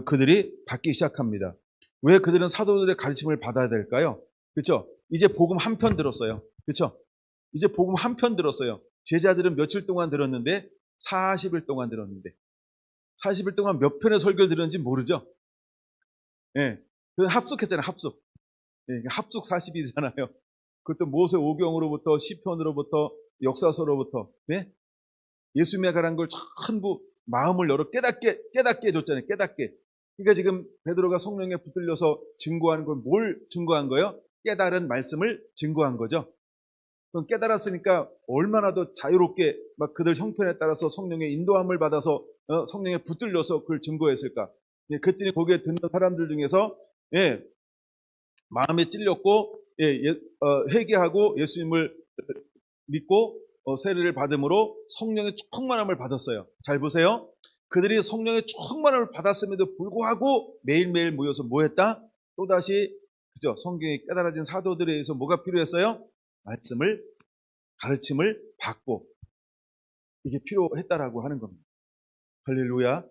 그들이 받기 시작합니다. 왜 그들은 사도들의 가르침을 받아야 될까요? 그렇죠? 이제 복음 한 편 들었어요. 그렇죠? 이제 복음 한 편 들었어요. 제자들은 며칠 동안 들었는데 40일 동안 들었는데 40일 동안 몇 편의 설교를 들었는지 모르죠? 예. 그건 합숙했잖아요. 합숙. 예, 합숙 40일이잖아요. 그것도 모세 오경으로부터 시편으로부터 역사서로부터 네? 예수님에 관한 걸 전부 마음을 열어 깨닫게 해줬잖아요. 깨닫게. 그러니까 지금 베드로가 성령에 붙들려서 증거하는 건 뭘 증거한 거예요? 깨달은 말씀을 증거한 거죠. 그럼 깨달았으니까 얼마나 더 자유롭게 막 그들 형편에 따라서 성령의 인도함을 받아서 성령에 붙들려서 그걸 증거했을까? 예, 그랬더니 거기에 듣는 사람들 중에서 예, 마음에 찔렸고 회개하고 예수님을 믿고 세례를 받음으로 성령의 충만함을 받았어요. 잘 보세요. 그들이 성령의 충만함을 받았음에도 불구하고 매일매일 모여서 뭐 했다? 또다시 그죠? 성경이 깨달아진 사도들에 의해서 뭐가 필요했어요? 말씀을 가르침을 받고 이게 필요했다라고 하는 겁니다. 할렐루야.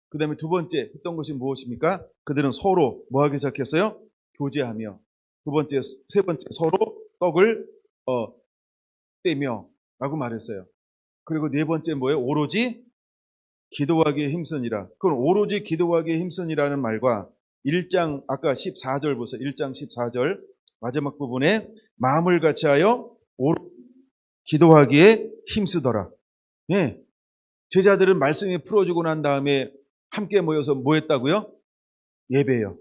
그 다음에 두 번째 했던 것이 무엇입니까? 그들은 서로 뭐 하기 시작했어요? 교제하며. 세 번째 서로 떡을 떼며 라고 말했어요. 그리고 네 번째 뭐예요? 오로지 기도하기에 힘쓰니라. 그건 오로지 기도하기에 힘쓰니라는 말과 1장 아까 14절 보세요. 1장 14절 마지막 부분에 마음을 같이하여 기도하기에 힘쓰더라. 예. 제자들은 말씀이 풀어주고 난 다음에 함께 모여서 뭐 했다고요? 예배요.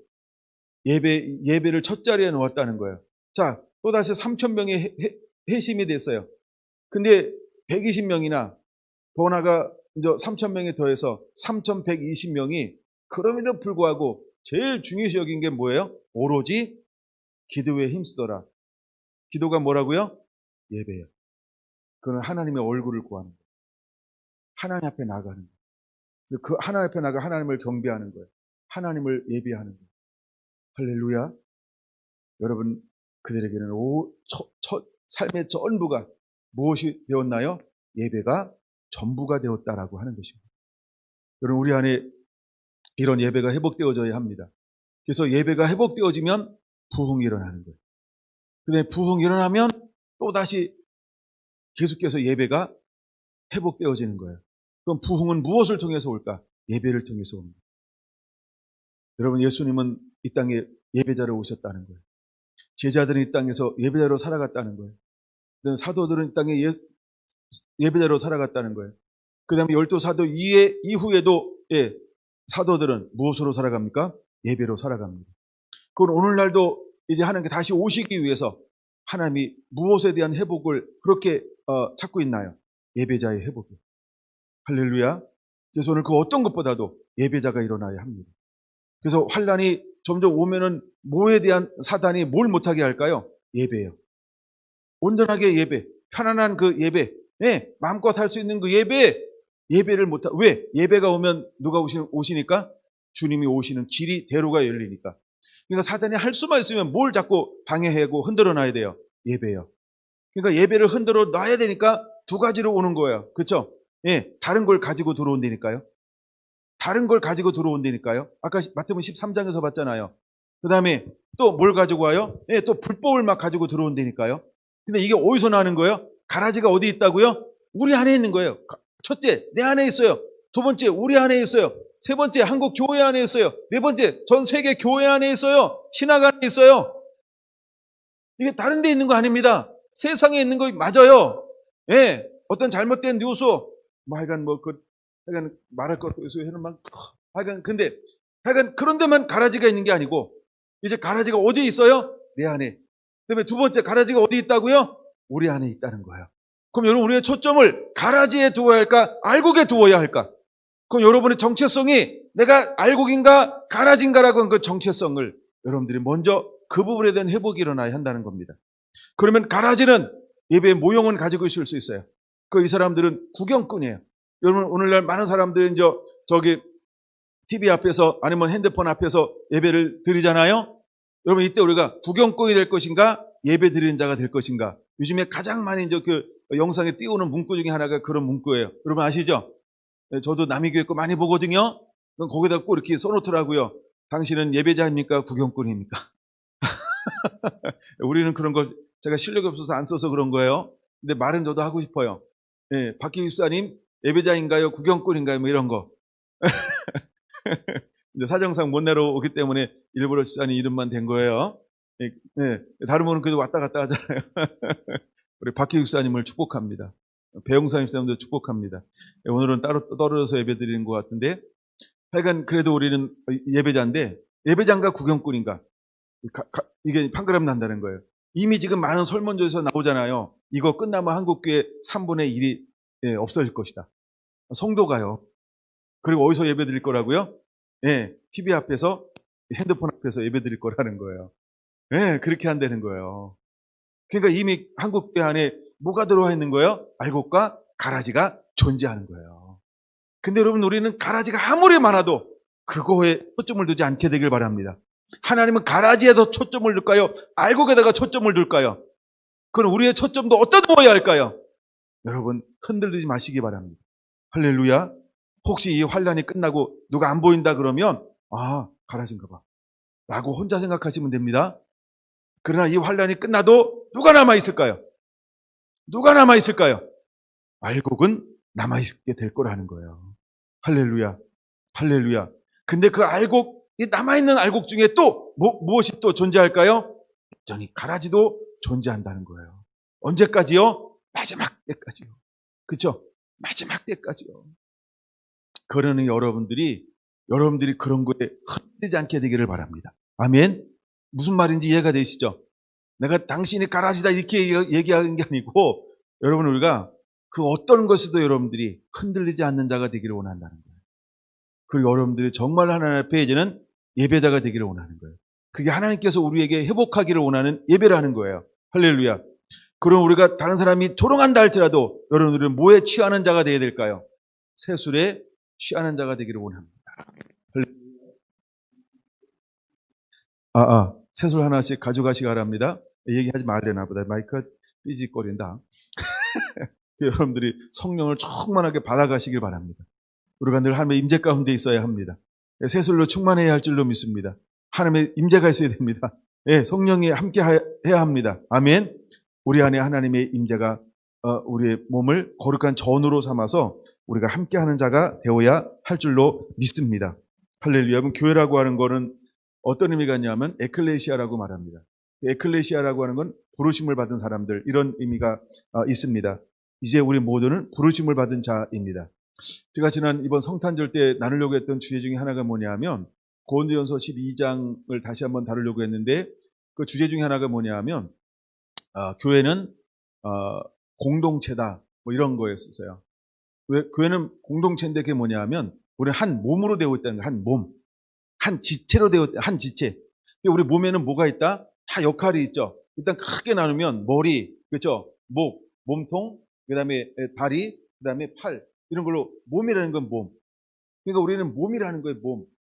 예배를 첫 자리에 놓았다는 거예요. 자, 또다시 3,000명의 회심이 됐어요. 근데 120명이나 더 나아가 이제 3,000명에 더해서 3,120명이 그럼에도 불구하고 제일 중요시 여긴 게 뭐예요? 오로지 기도에 힘쓰더라. 기도가 뭐라고요? 예배예요. 그건 하나님의 얼굴을 구하는 거예요. 하나님 앞에 나가는 거예요. 그래서 그 하나님 앞에 나가 하나님을 경배하는 거예요. 하나님을 예배하는 거예요. 할렐루야. 여러분, 그들에게는 삶의 전부가 무엇이 되었나요? 예배가 전부가 되었다라고 하는 것입니다. 여러분, 우리 안에 이런 예배가 회복되어져야 합니다. 그래서 예배가 회복되어지면 부흥이 일어나는 거예요. 근데 부흥이 일어나면 또다시 계속해서 예배가 회복되어지는 거예요. 그럼 부흥은 무엇을 통해서 올까? 예배를 통해서 옵니다. 여러분, 예수님은 이 땅에 예배자로 오셨다는 거예요. 제자들은 이 땅에서 예배자로 살아갔다는 거예요. 사도들은 이 땅에 예배자로 살아갔다는 거예요. 그 다음에 12사도 이후에도 사도들은 무엇으로 살아갑니까? 예배로 살아갑니다. 그건 오늘날도 이제 하나님께 다시 오시기 위해서 하나님이 무엇에 대한 회복을 그렇게 찾고 있나요? 예배자의 회복이요. 할렐루야. 그래서 오늘 그 어떤 것보다도 예배자가 일어나야 합니다. 그래서 환란이 점점 오면은 뭐에 대한 사단이 뭘 못하게 할까요? 예배예요. 온전하게 예배, 편안한 그 예배, 마음껏 할 수 있는 그 예배를 못하. 왜? 예배가 오면 누가 오시니까? 주님이 오시는 길이 대로가 열리니까. 그러니까 사단이 할 수만 있으면 뭘 자꾸 방해하고 흔들어 놔야 돼요? 예배예요. 그러니까 예배를 흔들어 놔야 되니까 두 가지로 오는 거예요. 그렇죠? 다른 걸 가지고 들어온다니까요. 다른 걸 가지고 들어온다니까요. 아까 마태복음 13장에서 봤잖아요. 그 다음에 또 뭘 가지고 와요? 또 불법을 막 가지고 들어온다니까요. 근데 이게 어디서 나는 거예요? 가라지가 어디 있다고요? 우리 안에 있는 거예요. 첫째, 내 안에 있어요. 두 번째, 우리 안에 있어요. 세 번째, 한국 교회 안에 있어요. 네 번째, 전 세계 교회 안에 있어요. 신학 안에 있어요. 이게 다른 데 있는 거 아닙니다. 세상에 있는 거 맞아요. 어떤 잘못된 뉴스, 하여간 하여간 말할 것도 있어요. 근데 하여간 그런 데만 가라지가 있는 게 아니고, 이제 가라지가 어디 있어요? 내 안에. 그다음에 두 번째, 가라지가 어디 있다고요? 우리 안에 있다는 거예요. 그럼 여러분, 우리의 초점을 가라지에 두어야 할까? 알곡에 두어야 할까? 그럼 여러분의 정체성이 내가 알곡인가 가라지인가라고 하는 그 정체성을 여러분들이 먼저 그 부분에 대한 회복이 일어나야 한다는 겁니다. 그러면 가라지는 예배의 모형은 가지고 있을 수 있어요. 이 사람들은 구경꾼이에요. 여러분, 오늘날 많은 사람들은 저기 TV 앞에서 아니면 핸드폰 앞에서 예배를 드리잖아요. 여러분, 이때 우리가 구경꾼이 될 것인가 예배 드리는 자가 될 것인가? 요즘에 가장 많이 그 영상에 띄우는 문구 중에 하나가 그런 문구예요. 여러분 아시죠? 저도 남이교회 거 많이 보거든요. 거기다 꼭 이렇게 써놓더라고요. 당신은 예배자입니까? 구경꾼입니까? 우리는 그런 걸 제가 실력이 없어서 안 써서 그런 거예요. 근데 말은 저도 하고 싶어요. 박기 집사님 예배자인가요? 구경꾼인가요? 뭐 이런 거. 이제 사정상 못 내려오기 때문에 일부러 집사님 이름만 된 거예요. 다른 분은 그래도 왔다 갔다 하잖아요. 우리 박기 집사님을 축복합니다. 배용사님 사람도 축복합니다. 오늘은 따로 떨어져서 예배 드리는 것 같은데, 하여간 그래도 우리는 예배자인데, 예배자인가 구경꾼인가? 이게 판가름 난다는 거예요. 이미 지금 많은 설문조에서 나오잖아요. 이거 끝나면 한국교회 3분의 1이 없어질 것이다. 성도가요. 그리고 어디서 예배 드릴 거라고요? TV 앞에서, 핸드폰 앞에서 예배 드릴 거라는 거예요. 그렇게 한다는 거예요. 그러니까 이미 한국교회 안에 뭐가 들어와 있는 거예요? 알곡과 가라지가 존재하는 거예요. 근데 여러분, 우리는 가라지가 아무리 많아도 그거에 초점을 두지 않게 되길 바랍니다. 하나님은 가라지에도 초점을 둘까요? 알곡에다가 초점을 둘까요? 그럼 우리의 초점도 어디다 두어야 할까요? 여러분, 흔들리지 마시기 바랍니다. 할렐루야. 혹시 이 환란이 끝나고 누가 안 보인다 그러면 가라지인가 봐 라고 혼자 생각하시면 됩니다. 그러나 이 환란이 끝나도 누가 남아있을까요? 누가 남아있을까요? 알곡은 남아있게 될 거라는 거예요. 할렐루야. 할렐루야. 근데 그 알곡, 이 남아있는 알곡 중에 또 무엇이 또 존재할까요? 여전히 가라지도 존재한다는 거예요. 언제까지요? 마지막 때까지요. 그렇죠? 마지막 때까지요. 그러는 여러분들이 그런 거에 흔들리지 않게 되기를 바랍니다. 아멘. 무슨 말인지 이해가 되시죠? 내가 당신이 가라지다 이렇게 얘기하는 게 아니고, 여러분, 우리가 그 어떤 것에도 여러분들이 흔들리지 않는 자가 되기를 원한다는 거예요. 그리고 여러분들이 정말 하나님 앞에 이제는 예배자가 되기를 원하는 거예요. 그게 하나님께서 우리에게 회복하기를 원하는 예배라는 거예요. 할렐루야. 그럼 우리가 다른 사람이 조롱한다 할지라도 여러분들은 뭐에 취하는 자가 되어야 될까요? 세술에 취하는 자가 되기를 원합니다. 세술 하나씩 가져가시기 바랍니다. 얘기하지 말래나 보다. 마이크가 삐직거린다. 여러분들이 성령을 충만하게 받아가시길 바랍니다. 우리가 늘 하나님의 임재 가운데 있어야 합니다. 세술로 충만해야 할 줄로 믿습니다. 하나님의 임재가 있어야 됩니다. 성령이 함께 해야 합니다. 아멘. 우리 안에 하나님의 임재가 우리의 몸을 거룩한 전으로 삼아서 우리가 함께하는 자가 되어야 할 줄로 믿습니다. 할렐루야. 여러분, 교회라고 하는 거는 어떤 의미가 있냐면 에클레시아라고 말합니다. 에클레시아라고 하는 건 부르심을 받은 사람들, 이런 의미가 있습니다. 이제 우리 모두는 부르심을 받은 자입니다. 제가 지난 이번 성탄절 때 나누려고 했던 주제 중에 하나가 뭐냐면 고린도전서 12장을 다시 한번 다루려고 했는데, 그 주제 중에 하나가 뭐냐면 교회는 공동체다, 뭐 이런 거였어요. 교회는 공동체인데 그게 뭐냐면 우리는 한 몸으로 되어 있다는 거예요. 한 몸, 한 지체로 되어 있다. 한 지체. 우리 몸에는 뭐가 있다? 다 역할이 있죠. 일단 크게 나누면 머리, 그렇죠? 목, 몸통, 그다음에 다리, 그다음에 팔, 이런 걸로 몸이라는 건 몸. 그러니까 우리는 몸이라는 거예요.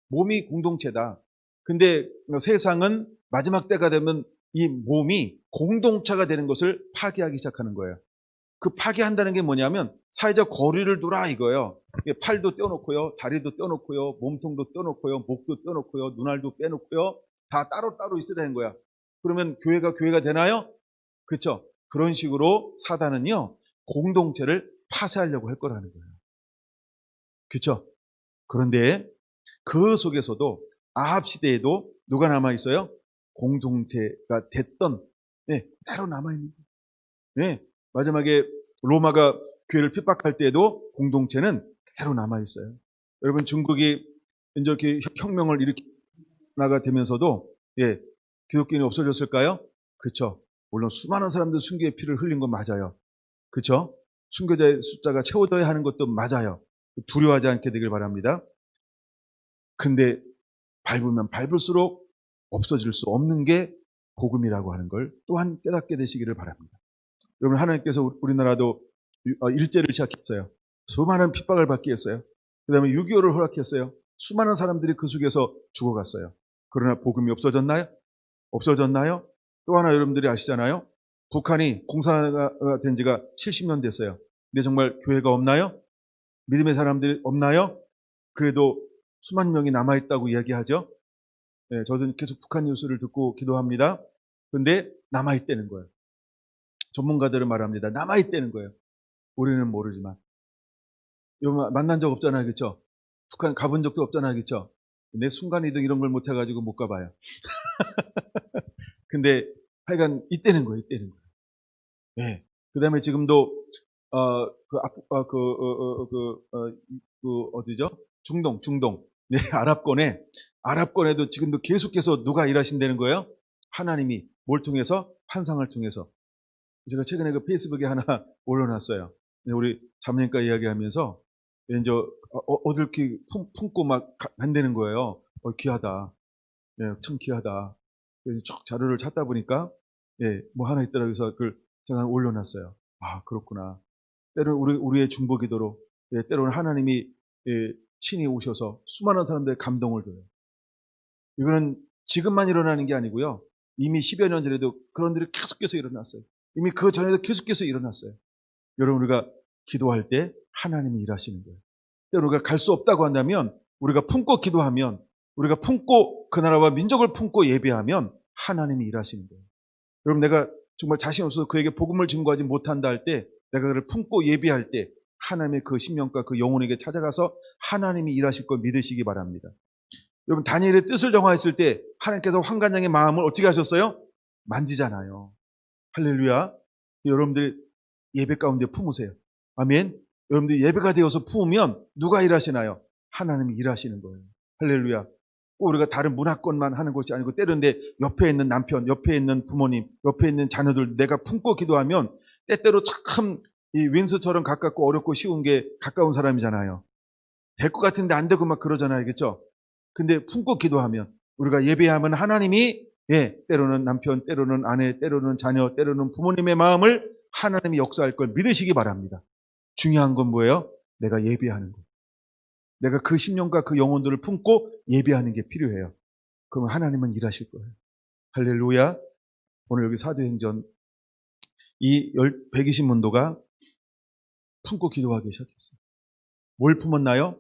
몸이 공동체다. 근데 세상은 마지막 때가 되면 이 몸이 공동체가 되는 것을 파괴하기 시작하는 거예요. 그 파괴한다는 게 뭐냐면 사회적 거리를 두라 이거예요. 팔도 떼어놓고요, 다리도 떼어놓고요, 몸통도 떼어놓고요, 목도 떼어놓고요, 눈알도 빼놓고요, 다 따로따로 있어야 되는 거야. 그러면 교회가 되나요? 그렇죠? 그런 식으로 사단은요, 공동체를 파쇄하려고 할 거라는 거예요. 그렇죠? 그런데 그 속에서도 아합 시대에도 누가 남아있어요? 공동체가 됐던, 따로 남아있는 거예요. 마지막에 로마가 교회를 핍박할 때에도 공동체는 그대로 남아있어요. 여러분, 중국이 이제 혁명을 일으키나가 되면서도 기독교인이 없어졌을까요? 그렇죠. 물론 수많은 사람들 순교의 피를 흘린 건 맞아요. 그렇죠. 순교자의 숫자가 채워져야 하는 것도 맞아요. 두려워하지 않게 되길 바랍니다. 근데 밟으면 밟을수록 없어질 수 없는 게 복음이라고 하는 걸 또한 깨닫게 되시기를 바랍니다. 여러분, 하나님께서 우리나라도 일제를 시작했어요. 수많은 핍박을 받게 했어요. 그 다음에 6.25를 허락했어요. 수많은 사람들이 그 속에서 죽어갔어요. 그러나 복음이 없어졌나요? 없어졌나요? 또 하나 여러분들이 아시잖아요. 북한이 공산화가 된 지가 70년 됐어요. 근데 정말 교회가 없나요? 믿음의 사람들이 없나요? 그래도 수만 명이 남아있다고 이야기하죠. 저도 계속 북한 뉴스를 듣고 기도합니다. 그런데 남아있다는 거예요. 전문가들은 말합니다. 남아있다는 거예요. 우리는 모르지만. 여러분, 만난 적 없잖아요. 그렇죠? 북한 가본 적도 없잖아요. 그렇죠? 내 순간이동 이런 걸 못해가지고 못 가봐요. 근데 하여간 있다는 거예요. 그 다음에 지금도 어디죠? 중동. 아랍권에도 지금도 계속해서 누가 일하신다는 거예요? 하나님이 뭘 통해서? 환상을 통해서. 제가 최근에 그 페이스북에 하나 올려놨어요. 우리 자매님과 이야기하면서 이제 어딜 이렇게 품고 막 간다는 거예요. 귀하다. 참 귀하다. 쭉 자료를 찾다 보니까 뭐 하나 있더라고요. 그래서 그걸 제가 올려놨어요. 아, 그렇구나. 때로는 우리의 중보기도로 때로는 하나님이 친히 오셔서 수많은 사람들의 감동을 줘요. 이거는 지금만 일어나는 게 아니고요. 이미 10여 년 전에도 그런 일이 계속해서 일어났어요. 이미 그 전에도 계속해서 일어났어요. 여러분, 우리가 기도할 때 하나님이 일하시는 거예요. 우리가 갈 수 없다고 한다면, 우리가 품고 기도하면, 우리가 품고 그 나라와 민족을 품고 예배하면 하나님이 일하시는 거예요. 여러분, 내가 정말 자신 없어서 그에게 복음을 증거하지 못한다 할 때, 내가 그를 품고 예배할 때 하나님의 그 심령과 그 영혼에게 찾아가서 하나님이 일하실 걸 믿으시기 바랍니다. 여러분, 다니엘의 뜻을 정하였을 때 하나님께서 환관장의 마음을 어떻게 하셨어요? 만지잖아요. 할렐루야. 여러분들 예배 가운데 품으세요. 아멘. 여러분들 예배가 되어서 품으면 누가 일하시나요? 하나님이 일하시는 거예요. 할렐루야. 꼭 우리가 다른 문화권만 하는 것이 아니고, 때로는 옆에 있는 남편, 옆에 있는 부모님, 옆에 있는 자녀들 내가 품고 기도하면 때때로 참 이 윈스처럼 가깝고 어렵고 쉬운 게 가까운 사람이잖아요. 될 것 같은데 안 되고 막 그러잖아요. 그렇죠? 근데 품고 기도하면, 우리가 예배하면 하나님이 때로는 남편, 때로는 아내, 때로는 자녀, 때로는 부모님의 마음을 하나님이 역사할 걸 믿으시기 바랍니다. 중요한 건 뭐예요? 내가 예배하는 거. 내가 그 심령과 그 영혼들을 품고 예배하는 게 필요해요. 그러면 하나님은 일하실 거예요. 할렐루야. 오늘 여기 사도행전 이 120문도가 품고 기도하기 시작했어요. 뭘 품었나요?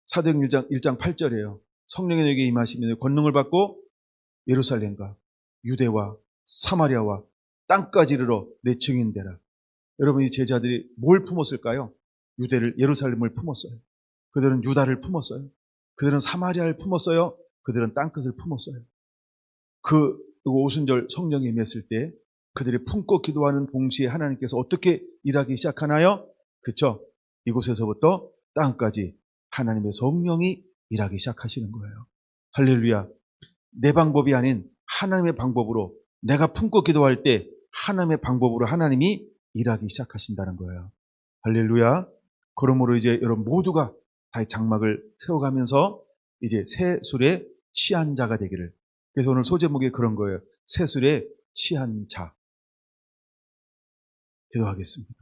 사도행전 1장 8절이에요. 성령의 너에게 임하시면 권능을 받고 예루살렘과 유대와 사마리아와 땅까지 이르러 내 증인 되라. 여러분, 이 제자들이 뭘 품었을까요? 유대를, 예루살렘을 품었어요. 그들은 유다를 품었어요. 그들은 사마리아를 품었어요. 그들은 땅끝을 품었어요. 그 오순절 성령이 임했을 때 그들이 품고 기도하는 동시에 하나님께서 어떻게 일하기 시작하나요? 그렇죠? 이곳에서부터 땅까지 하나님의 성령이 일하기 시작하시는 거예요. 할렐루야. 내 방법이 아닌 하나님의 방법으로, 내가 품고 기도할 때 하나님의 방법으로 하나님이 일하기 시작하신다는 거예요. 할렐루야. 그러므로 이제 여러분 모두가 다 장막을 세워가면서 이제 새 술에 취한 자가 되기를. 그래서 오늘 소제목이 그런 거예요. 새 술에 취한 자. 기도하겠습니다.